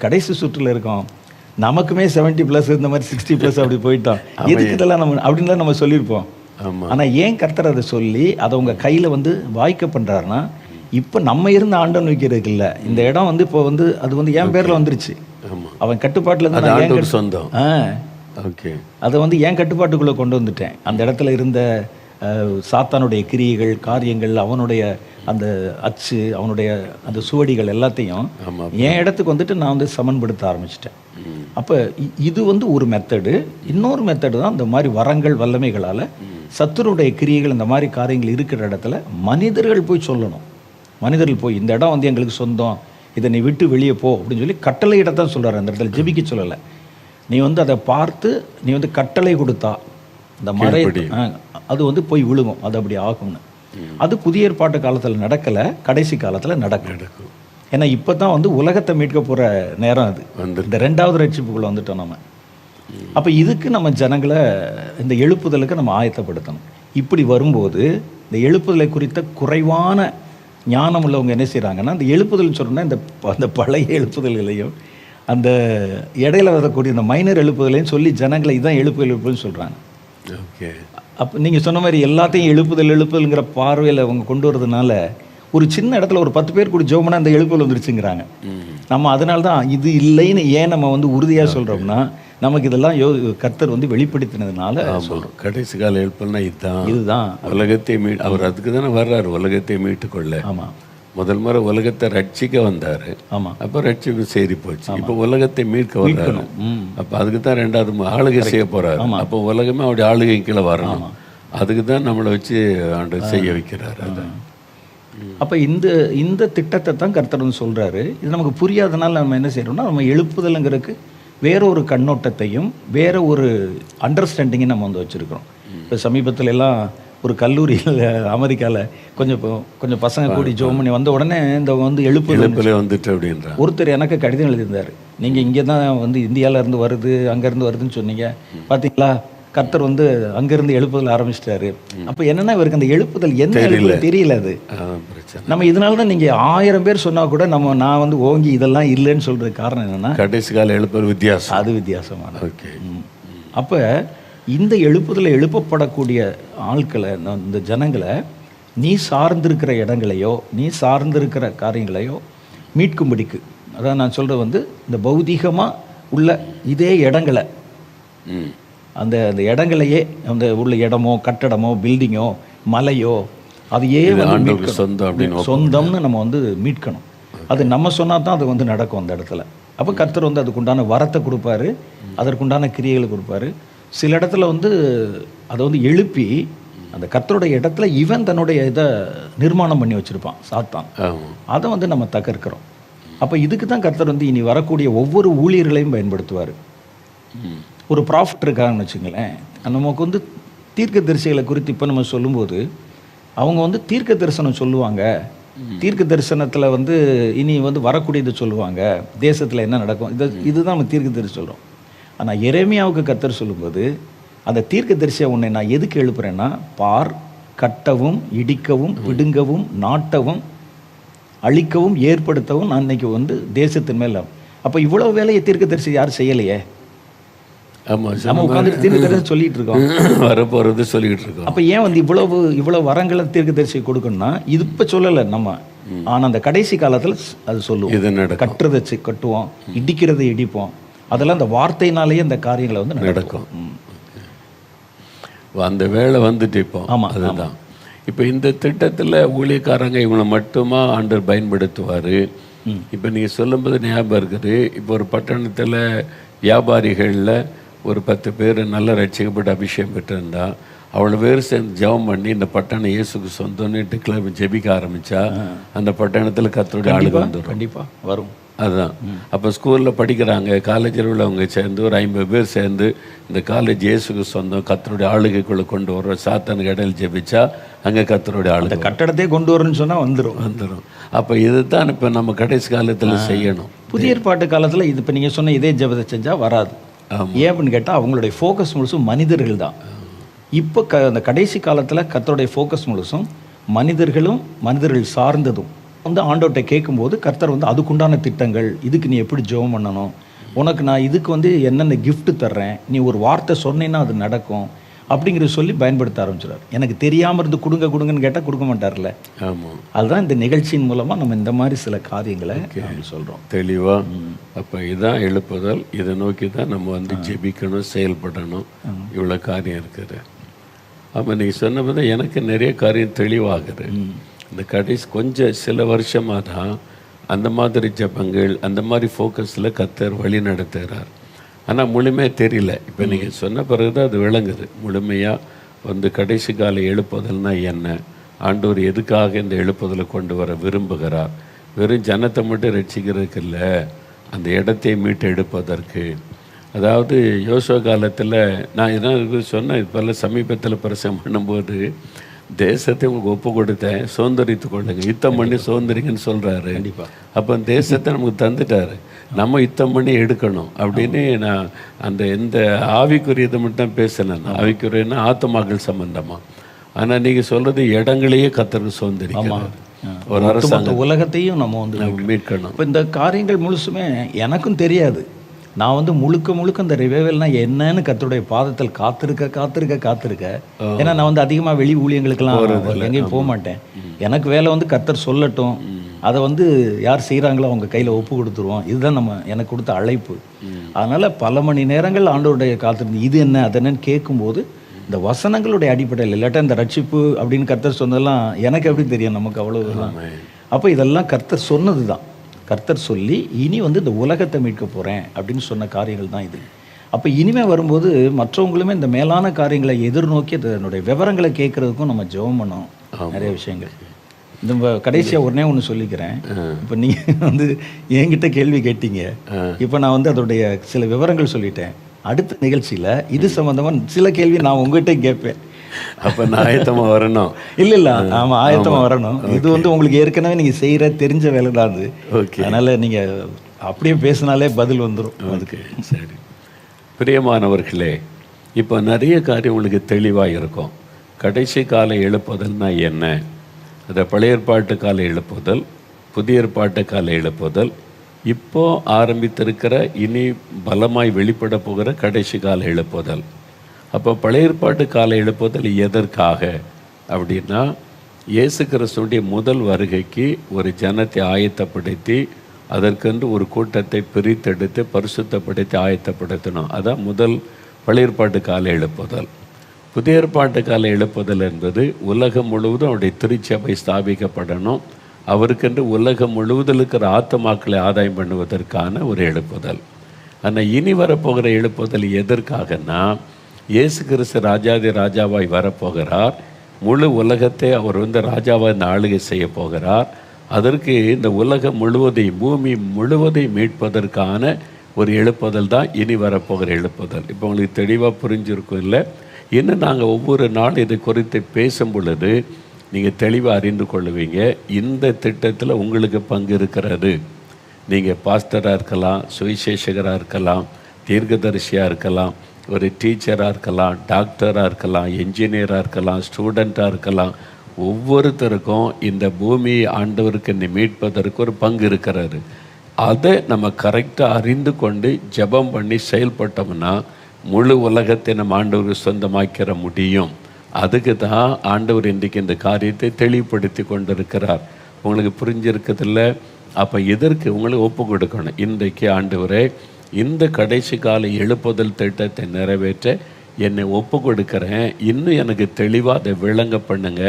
கடைசி சுற்றில் இருக்கோம், நமக்குமே 70+ இந்த மாதிரி 60+ அப்படி போயிட்டோம், எதுக்கு இதெல்லாம் நம்ம அப்படின்லாம் நம்ம சொல்லியிருப்போம். ஆனால் ஏன் கர்த்தர் அதை சொல்லி அதை உங்கள் கையில் வந்து வாய்க்க பண்ணுறாருன்னா, இப்போ நம்ம இருந்த ஆண்டவன் வைக்கிறதுக்கு இல்லை, இந்த இடம் வந்து இப்போ வந்து அது வந்து என் பேரில் வந்துருச்சு, அவன் கட்டுப்பாட்டில் இருந்து சொந்தம். அதை வந்து என் கட்டுப்பாட்டுக்குள்ளே கொண்டு வந்துட்டேன். அந்த இடத்துல இருந்த சாத்தானுடைய கிரியைகள், காரியங்கள், அவனுடைய அந்த அச்சு, அவனுடைய அந்த சுவடிகள் எல்லாத்தையும் என் இடத்துக்கு வந்துட்டு நான் வந்து சமன்படுத்த ஆரம்பிச்சிட்டேன். அப்போ இது வந்து ஒரு மெத்தடு. இன்னொரு மெத்தடு தான் இந்த மாதிரி வரங்கள் வல்லமைகளால் சத்துருடைய கிரியைகள், இந்த மாதிரி காரியங்கள் இருக்கிற இடத்துல மனிதர்கள் போய் சொல்லணும். மனிதர்கள் போய் இந்த இடம் வந்து எங்களுக்கு சொந்தம், இதை நீ விட்டு வெளியே போ அப்படின்னு சொல்லி கட்டளை இடத்தான் சொல்கிறார். அந்த இடத்துல ஜெபிக்க சொல்லலை. நீ வந்து அதை பார்த்து நீ வந்து கட்டளை கொடுத்தா இந்த மறை அது வந்து போய் விழுகும், அது அப்படி ஆகும்னு. அது புதிய ஏற்பாட்டு காலத்தில் நடக்கலை, கடைசி காலத்தில் நடக்கும். ஏன்னா இப்போ தான் வந்து உலகத்தை மீட்க போகிற நேரம் அது. இந்த 2வது ரட்சிப்புக்குள்ளே வந்துட்டோம் நம்ம. அப்போ இதுக்கு நம்ம ஜனங்களை இந்த எழுப்புதலுக்கு நம்ம ஆயத்தப்படுத்தணும். இப்படி வரும்போது இந்த எழுப்புதலை குறித்த குறைவான ஞானம் உள்ளவங்க என்ன செய்கிறாங்கன்னா, இந்த எழுப்புதல் சொன்னா அந்த பழைய எழுப்புதல்களையும் அந்த இடையில வரக்கூடிய இந்த மைனர் எழுப்புதலையும் சொல்லி ஜனங்களை இதுதான் எழுப்புதல்னு சொல்கிறாங்க. ஓகே. அப்போ நீங்கள் சொன்ன மாதிரி எல்லாத்தையும் எழுப்புதல்ங்கிற பார்வையில் அவங்க கொண்டு வரதுனால ஒரு சின்ன இடத்துல ஒரு 10 பேர் கூட ஜெபம்னா அந்த எழுப்புதல் வந்துருச்சுங்கிறாங்க. நம்ம அதனால தான் இது இல்லைன்னு ஏன் நம்ம வந்து உறுதியாக சொல்கிறோம்னா, நமக்கு இதெல்லாம் கர்த்தர் வந்து வெளிப்படுத்தினதுனால சொல்கிறோம். கடைசி கால எழுப்புதல்னா இதுதான் உலகத்தை அவர் அதுக்கு தானே வர்றாரு, உலகத்தை மீட்டுக்கொள்ள. ஆமாம். முதல் முறை உலகத்தை ரட்சிக்க வந்தார். ஆமாம். அப்போ ரட்சிப்பு சரி போச்சு. இப்போ உலகத்தை மீட்க வர்றாரு. அப்போ அதுக்கு தான் 2வது ஆளுகை செய்ய போகிறாரு. அப்போ உலகமே அவருடைய ஆளுகை கீழே வரணும். அதுக்கு தான் நம்மளை வச்சு ஆண்டு செய்ய வைக்கிறாரு. அப்போ இந்த திட்டத்தை தான் கர்த்தர் வந்து சொல்கிறாரு. இது நமக்கு புரியாதனால நம்ம என்ன செய்கிறோம்னா, நம்ம எழுப்புதலுங்கிறதுக்கு வேற ஒரு கண்ணோட்டத்தையும் வேற ஒரு அண்டர்ஸ்டாண்டிங்கையும் நம்ம வந்து வச்சுருக்கிறோம். இப்போ சமீபத்தில் எல்லாம் ஒரு கல்லூரியில் அமெரிக்காவில் கொஞ்சம் பசங்க கூடி ஜோம் பண்ணி வந்த உடனே இந்த வந்து எழுப்புல வந்துட்டு அப்படின்ற ஒருத்தர் எனக்கு கடிதம் எழுதியிருந்தார். நீங்கள் இங்கே தான் வந்து இந்தியாவிலேருந்து வருது, அங்கேருந்து வருதுன்னு சொன்னீங்க, பார்த்தீங்களா கர்த்தர் வந்து அங்கேருந்து எழுப்புதல் ஆரம்பிச்சிட்டாரு. அப்போ என்னென்னா இவருக்கு அந்த எழுப்புதல் என்ன எழுப்புதல் தெரியல. அது நம்ம இதனால தான் நீங்கள் 1000 பேர் சொன்னால் கூட நான் வந்து ஓங்கி இதெல்லாம் இல்லைன்னு சொல்கிற காரணம் என்னென்னா கடைசி கால எழுப்புதல் வித்தியாசம், அது வித்தியாசமான. அப்போ இந்த எழுப்புதலை எழுப்பப்படக்கூடிய ஆட்களை, இந்த ஜனங்களை நீ சார்ந்திருக்கிற இடங்களையோ நீ சார்ந்திருக்கிற காரியங்களையோ மீட்கும்படிக்கு, அதான் நான் சொல்கிறது வந்து இந்த பௌதிகமாக உள்ள இதே இடங்களை, அந்த அந்த இடங்களையே, அந்த உள்ள இடமோ கட்டடமோ பில்டிங்கோ மலையோ அதையே வந்து சொந்தம்னு நம்ம வந்து மீட்கணும். அது நம்ம சொன்னால் தான் அது வந்து நடக்கும் அந்த இடத்துல. அப்போ கர்த்தர் வந்து அதுக்குண்டான வரத்தை கொடுப்பாரு, அதற்குண்டான கிரியைகளை கொடுப்பாரு. சில இடத்துல வந்து அதை வந்து எழுப்பி அந்த கர்த்தருடைய இடத்துல இவன் தன்னுடைய இதை நிர்மாணம் பண்ணி வச்சுருப்பான் சாத்தான். அதை வந்து நம்ம தகர்க்கிறோம். அப்போ இதுக்கு தான் கர்த்தர் வந்து இனி வரக்கூடிய ஒவ்வொரு ஊழியர்களையும் பயன்படுத்துவார். ஒரு ப்ராஃபிட் இருக்காங்கன்னு வச்சுங்களேன், நமக்கு வந்து தீர்க்க தரிசிகளை குறித்து இப்போ நம்ம சொல்லும்போது அவங்க வந்து தீர்க்க தரிசனம் சொல்லுவாங்க. தீர்க்க தரிசனத்தில் வந்து இனி வந்து வரக்கூடியது சொல்லுவாங்க, தேசத்தில் என்ன நடக்கும், இதுதான் நம்ம தீர்க்க தரிசி சொல்கிறோம். ஆனால் எரேமியாவுக்கு கர்த்தர் சொல்லும்போது அந்த தீர்க்க தரிசியை உன்னை நான் எதுக்கு எழுப்புறேன்னா, பார், கட்டவும் இடிக்கவும் பிடுங்கவும் நாட்டவும் அழிக்கவும் ஏற்படுத்தவும் நான் இன்னைக்கு வந்து தேசத்தின் மேலே. அப்போ இவ்வளோ வேலையை தீர்க்க தரிசி யாரும் செய்யலையே. நம்ம உட்காந்துட்டு தீர்க்க தரிசி சொல்லிட்டு இருக்கோம், வரப்போறது சொல்லிட்டு இருக்கோம். அப்போ ஏன் வந்து இவ்வளவு வரங்களை தீர்க்க தரிசி கொடுக்கணும்னா, இது இப்போ சொல்லலை நம்ம, ஆனால் அந்த கடைசி காலத்தில் அது சொல்லுவோம். கட்டுறதை கட்டுவோம், இடிக்கிறதை இடிப்போம், அதெல்லாம் அந்த வார்த்தையினாலேயே அந்த காரியங்களை வந்து நடக்கும். அந்த வேலை வந்துட்டு இப்போ. ஆமாம், அதுதான். இப்போ இந்த திட்டத்தில் ஊழியக்காரங்க இவங்களை மட்டுமா ஆண்டவர் பயன்படுத்துவார். இப்போ நீங்கள் சொல்லும்போது ஞாபகம் இருக்குது, இப்போ ஒரு பட்டணத்தில் வியாபாரிகளில் ஒரு 10 பேர் நல்ல ரட்சிக்கப்பட்டு அபிஷேகம் பெற்றிருந்தா அவ்வளோ பேர் சேர்ந்து ஜெபம் பண்ணி இந்த பட்டணம் இயேசுக்கு சொந்தம்னு டிக்ளேர் ஜெபிக்க ஆரம்பித்தா அந்த பட்டணத்தில் கர்த்தருடைய ஆளுங்க வந்துடும். கண்டிப்பாக வரும். அதுதான். அப்போ ஸ்கூலில் படிக்கிறாங்க, காலேஜில் உள்ளவங்க சேர்ந்து ஒரு 50 பேர் சேர்ந்து இந்த காலேஜ் இயேசுக்கு சொந்தம் கர்த்தருடைய ஆளுகைக்குள்ளே கொண்டு வர சாத்தானுக்கு இடையில ஜெபிச்சா அங்கே கர்த்தருடைய ஆளுகை கட்டடத்தையே கொண்டு வரணும்னு சொன்னால் வந்துடும். அப்போ இதுதான் இப்போ நம்ம கடைசி காலத்தில் செய்யணும். புதிய ஏற்பாட்டு காலத்தில் இது இப்போ நீங்கள் சொன்ன இதே ஜெபத்தை செஞ்சால் வராது. ஏன் அப்படின்னு கேட்டால் அவங்களுடைய ஃபோக்கஸ் முழுசும் மனிதர்கள் தான். இப்போ அந்த கடைசி காலத்தில் கர்த்தருடைய ஃபோக்கஸ் முழுசும் மனிதர்கள் சார்ந்ததும் வந்து ஆண்டவர்கிட்ட கேட்கும்போது கர்த்தர் வந்து அதுக்குண்டான திட்டங்கள், இதுக்கு நீ எப்படி ஜெபம் பண்ணணும், உனக்கு நான் இதுக்கு வந்து என்னென்ன கிஃப்ட் தர்றேன், நீ ஒரு வார்த்தை சொன்னீன்னா அது நடக்கும் அப்படிங்கிறத சொல்லி பயன்படுத்த ஆரம்பிச்சிடார். எனக்கு தெரியாமல் இருந்து கொடுங்கன்னு கேட்டால் கொடுக்க மாட்டார்ல. ஆமாம், அதுதான் இந்த நிகழ்ச்சியின் மூலமாக நம்ம இந்த மாதிரி சில காரியங்களை சொல்கிறோம் தெளிவாக. அப்போ இதுதான் எழுப்புதல், இதை நோக்கி தான் நம்ம வந்து ஜெபிக்கணும், செயல்படணும். இவ்வளோ காரியம் இருக்குது. அப்போ நீங்கள் சொன்னபோது எனக்கு நிறைய காரியம் தெளிவாகுது. இந்த கடைசி கொஞ்சம் சில வருஷமாக தான் அந்த மாதிரி ஜபங்கள், அந்த மாதிரி ஃபோக்கஸில் கர்த்தர் வழி நடத்துகிறார். ஆனால் முழுமையாக தெரியல. இப்போ நீங்கள் சொன்ன பிறகு தான் அது விளங்குது முழுமையாக. வந்து கடைசி கால எழுப்புதல்னா என்ன, ஆண்டவர் எதுக்காக இந்த எழுப்புதலை கொண்டு வர விரும்புகிறார். வெறும் ஜனத்தை மட்டும் ரட்சிக்கிறதுக்கு இல்லை, அந்த இடத்தை மீட்டு எடுப்பதற்கு. அதாவது யோசுவா காலத்தில் நான் இதான் சொன்னேன், இப்போல்லாம் சமீபத்தில் பிரசங்கம் பண்ணும்போது தேசத்தை உங்களுக்கு ஒப்பு கொடுத்தேன், சுதந்திரித்து கொள்ளுங்க, யுத்தம் பண்ணி சுதந்திரிங்கன்னு சொல்கிறாரு. அப்போ தேசத்தை நமக்கு தந்துட்டாரு, நம்ம யுத்தம் பண்ணி எடுக்கணும் அப்படின்னு. நான் அந்த எந்த ஆவிக்குரியதை மட்டும் பேசினேன். ஆவிக்குரியன்னா ஆத்மாக்கள் சம்பந்தமாக. ஆனால் நீங்கள் சொல்கிறது இடங்களையே கர்த்தருக்கு சுதந்திரிக்கணும், ஒரு அரசாங்கம் உலகத்தையும் நம்ம வந்து மீட்கணும். இப்போ இந்த காரியங்கள் முழுசுமே எனக்கும் தெரியாது. நான் வந்து முழுக்க இந்த ரிவைவல்னால் என்னன்னு கர்த்தருடைய பாதத்தில் காத்திருக்க. ஏன்னா நான் வந்து அதிகமாக வெளி ஊழியங்களுக்கெல்லாம் எங்கேயும் போக மாட்டேன். எனக்கு வேலை வந்து கர்த்தர் சொல்லட்டும், அதை வந்து யார் செய்கிறாங்களோ அவங்க கையில் ஒப்பு கொடுத்துருவோம். இதுதான் எனக்கு கொடுத்த அழைப்பு. அதனால் பல மணி நேரங்கள் ஆண்டவருடைய காத்திருந்து இது என்ன அது என்னன்னு கேட்கும்போது இந்த வசனங்களுடைய அடிப்படையில், இல்லாட்டா இந்த ரட்சிப்பு அப்படின்னு கர்த்தர் சொன்னதெல்லாம் எனக்கு எப்படி தெரியும், நமக்கு அவ்வளோதான். அப்போ இதெல்லாம் கர்த்தர் சொன்னது தான். கர்த்தர் சொல்லி இனி வந்து இந்த உலகத்தை மீட்க போகிறேன் அப்படின்னு சொன்ன காரியங்கள் தான் இது. அப்போ இனிமேல் வரும்போது மற்றவங்களுமே இந்த மேலான காரியங்களை எதிர்நோக்கி அதனுடைய விவரங்களை கேட்குறதுக்கும் நம்ம ஜெபம் பண்ணோம். நிறைய விஷயங்கள் இந்த கடைசியாக ஒன்று சொல்லிக்கிறேன். இப்போ நீங்கள் வந்து என்கிட்ட கேள்வி கேட்டீங்க, இப்போ நான் வந்து அதோடைய சில விவரங்கள் சொல்லிட்டேன். அடுத்த நிகழ்ச்சியில் இது சம்மந்தமாக சில கேள்வி நான் உங்கள்கிட்ட கேட்பேன். அப்போ நான் ஆயத்தமாக வரணும். இல்ல ஆமா, ஆயத்தமா வரணும். இது வந்து உங்களுக்கு ஏற்கனவே நீங்க செய்யற தெரிஞ்ச வேலை தான் அது. ஓகே. அதனால நீங்க அப்படியே பேசினாலே பதில் வந்துரும் அதுக்கு. ஓகே, சரி. பிரியமானவர்களே, இப்போ நிறைய காரியம் உங்களுக்கு தெளிவாக இருக்கும். கடைசி கால எழுப்புதல்னா என்ன? அதை பழைய ஏற்பாட்டு கால எழுப்புதல், புதிய ஏற்பாட்டு கால எழுப்புதல், இப்போ ஆரம்பித்திருக்கிற இனி பலமாய் வெளிப்பட போகிற கடைசி கால எழுப்புதல். அப்போ பழைய ஏற்பாட்டு கால எழுப்புதல் எதற்காக அப்படின்னா, இயேசு கிறிஸ்துடைய முதல் வருகைக்கு ஒரு ஜனத்தை ஆயத்தப்படுத்தி அதற்கென்று ஒரு கூட்டத்தை பிரித்தெடுத்து பரிசுத்தப்படுத்தி ஆயத்தப்படுத்தணும். அதான் முதல் பழைய ஏற்பாட்டு கால எழுப்புதல். புதிய ஏற்பாட்டு கால எழுப்புதல் என்பது உலகம் முழுவதும் அவருடைய திருச்சபை ஸ்தாபிக்கப்படணும், அவருக்கென்று உலகம் முழுவதில் இருக்கிற ஆத்மாக்களை ஆதாயம் பண்ணுவதற்கான ஒரு எழுப்புதல். ஆனால் இனி வரப்போகிற எழுப்புதல் எதற்காகனா, இயேசு கிறிஸ்து ராஜாதி ராஜாவாய் வரப்போகிறார். முழு உலகத்தை அவர் வந்து ராஜாவாக ஆளுகை செய்ய போகிறார். அதற்கு இந்த உலகம் முழுவதையும் பூமி முழுவதையும் மீட்பதற்கான ஒரு எழுப்புதல் தான் இனி வரப்போகிற எழுப்புதல். இப்போ உங்களுக்கு தெளிவாக புரிஞ்சிருக்கும் இல்லை? இன்னும் நாங்கள் ஒவ்வொரு நாள் இதை குறித்து பேசும் பொழுது நீங்கள் தெளிவாக அறிந்து கொள்ளுவீங்க. இந்த திட்டத்தில் உங்களுக்கு பங்கு இருக்கிறது. நீங்கள் பாஸ்டராக இருக்கலாம், சுவிசேஷகராக இருக்கலாம், தீர்க்கதரிசியாக இருக்கலாம், ஒரு டீச்சராக இருக்கலாம், டாக்டராக இருக்கலாம், என்ஜினியராக இருக்கலாம், ஸ்டூடெண்ட்டாக இருக்கலாம். ஒவ்வொருத்தருக்கும் இந்த பூமியை ஆண்டவருக்கு மீட்பதற்கு ஒரு பங்கு இருக்கிறது. அதை நம்ம கரெக்டாக அறிந்து கொண்டு ஜெபம் பண்ணி செயல்பட்டோம்னா முழு உலகத்தை நம்ம ஆண்டவருக்கு சொந்தமாக்கிற முடியும். அதுக்கு தான் ஆண்டவர் இன்றைக்கு இந்த காரியத்தை தெளிவுபடுத்தி கொண்டிருக்கிறார். உங்களுக்கு புரிஞ்சிருக்கிறதில்ல? அப்போ இதற்கு உங்களுக்கு ஒப்பு கொடுக்கணும். இன்றைக்கு ஆண்டவரே, இந்த கடைசி கால எழுப்புதல் திட்டத்தை நிறைவேற்ற என்னை ஒப்பு கொடுக்குறேன், இன்னும் எனக்கு தெளிவாக அதை விளங்க பண்ணுங்க,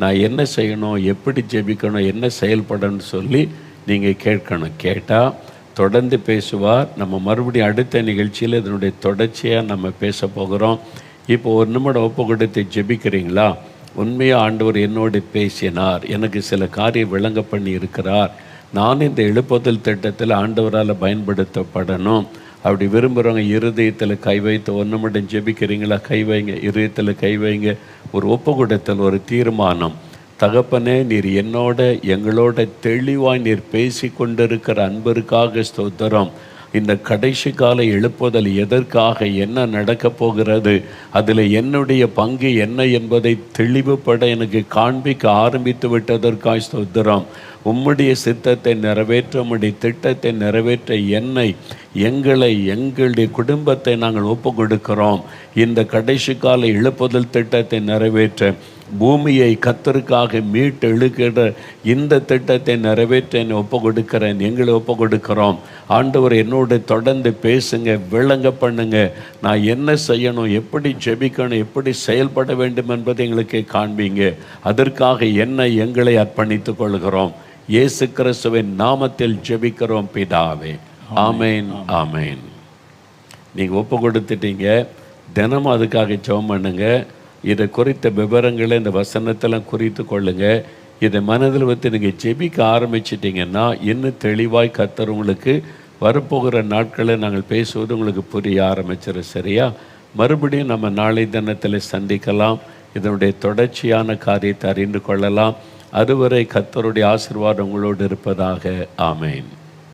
நான் என்ன செய்யணும், எப்படி ஜெபிக்கணும், என்ன செயல்படணும்னு சொல்லி நீங்கள் கேட்கணும். கேட்டால் தொடர்ந்து பேசுவார். நம்ம மறுபடியும் அடுத்த நிகழ்ச்சியில் இதனுடைய தொடர்ச்சியாக நம்ம பேச போகிறோம். இப்போ ஒரு நிமிடம் ஒப்பு கொடுத்து ஜெபிக்கிறீங்களா? உண்மையாக ஆண்டவர் என்னோடு பேசினார், எனக்கு சில காரியம் விளங்க பண்ணி இருக்கிறார், நான் இந்த எழுப்புதல் திட்டத்தில் ஆண்டவரால் பயன்படுத்தப்படணும். அப்படி விரும்புகிறவங்க இருதயத்தில் கை வைத்து ஒரு நிமிடம் ஜெபிக்கிறீங்களா? கை வைங்க, இருதயத்தில் கை வைங்க. ஒரு ஒப்பு கொடுத்தல், ஒரு தீர்மானம். தகப்பனே, நீர் என்னோட எங்களோட தெளிவாய் நீர் பேசி கொண்டிருக்கிற அன்பருக்காக ஸ்தோத்திரம். இந்த கடைசி கால எழுப்புதல் எதற்காக, என்ன நடக்கப் போகிறது, அதில் என்னுடைய பங்கு என்ன என்பதை தெளிவுபட எனக்கு காண்பிக்க ஆரம்பித்து விட்டதற்காக ஸ்தோத்திரம். உம்முடைய சித்தத்தை நிறைவேற்ற, உம்முடைய திட்டத்தை நிறைவேற்ற என்னை, எங்களை, எங்களுடைய குடும்பத்தை நாங்கள் ஒப்பு கொடுக்கிறோம். இந்த கடைசி கால எழுப்புதல் திட்டத்தை நிறைவேற்ற, பூமியை கர்த்தருக்காக மீட்டு இழுக்கிற இந்த திட்டத்தை நிறைவேற்ற என்னை ஒப்பு கொடுக்கிறேன், எங்களை ஒப்பு கொடுக்கிறோம். ஆண்டவர் என்னோடு தொடர்ந்து பேசுங்க, விளங்க பண்ணுங்க. நான் என்ன செய்யணும், எப்படி ஜெபிக்கணும், எப்படி செயல்பட வேண்டும் என்பதை எங்களுக்கு காண்பீங்க. அதற்காக என்னை, எங்களை அர்ப்பணித்துக் கொள்கிறோம். இயேசு கிறிஸ்துவின் நாமத்தில் ஜெபிக்கிறோம் பிதாவே. ஆமேன், ஆமேன். நீங்கள் ஒப்பு கொடுத்துட்டீங்க. தினமும் அதுக்காக ஜெபம் பண்ணுங்க. இதை குறித்த விவரங்களை இந்த வசனத்தெல்லாம் குறித்து கொள்ளுங்க. இதை மனதில் வைத்து நீங்கள் ஜெபிக்க ஆரம்பிச்சிட்டிங்கன்னா இன்னும் தெளிவாய் கர்த்தர் உங்களுக்கு வரப்போகிற நாட்களை நாங்கள் பேசுவது உங்களுக்கு புரிய ஆரம்பிச்சிடும். சரியா? மறுபடியும் நம்ம நாளை தினத்தில் சந்திக்கலாம். இதனுடைய தொடர்ச்சியான காரியத்தை அறிந்து கொள்ளலாம். அதுவரை கர்த்தருடைய ஆசீர்வாதம் உங்களோடு இருப்பதாக. ஆமேன்.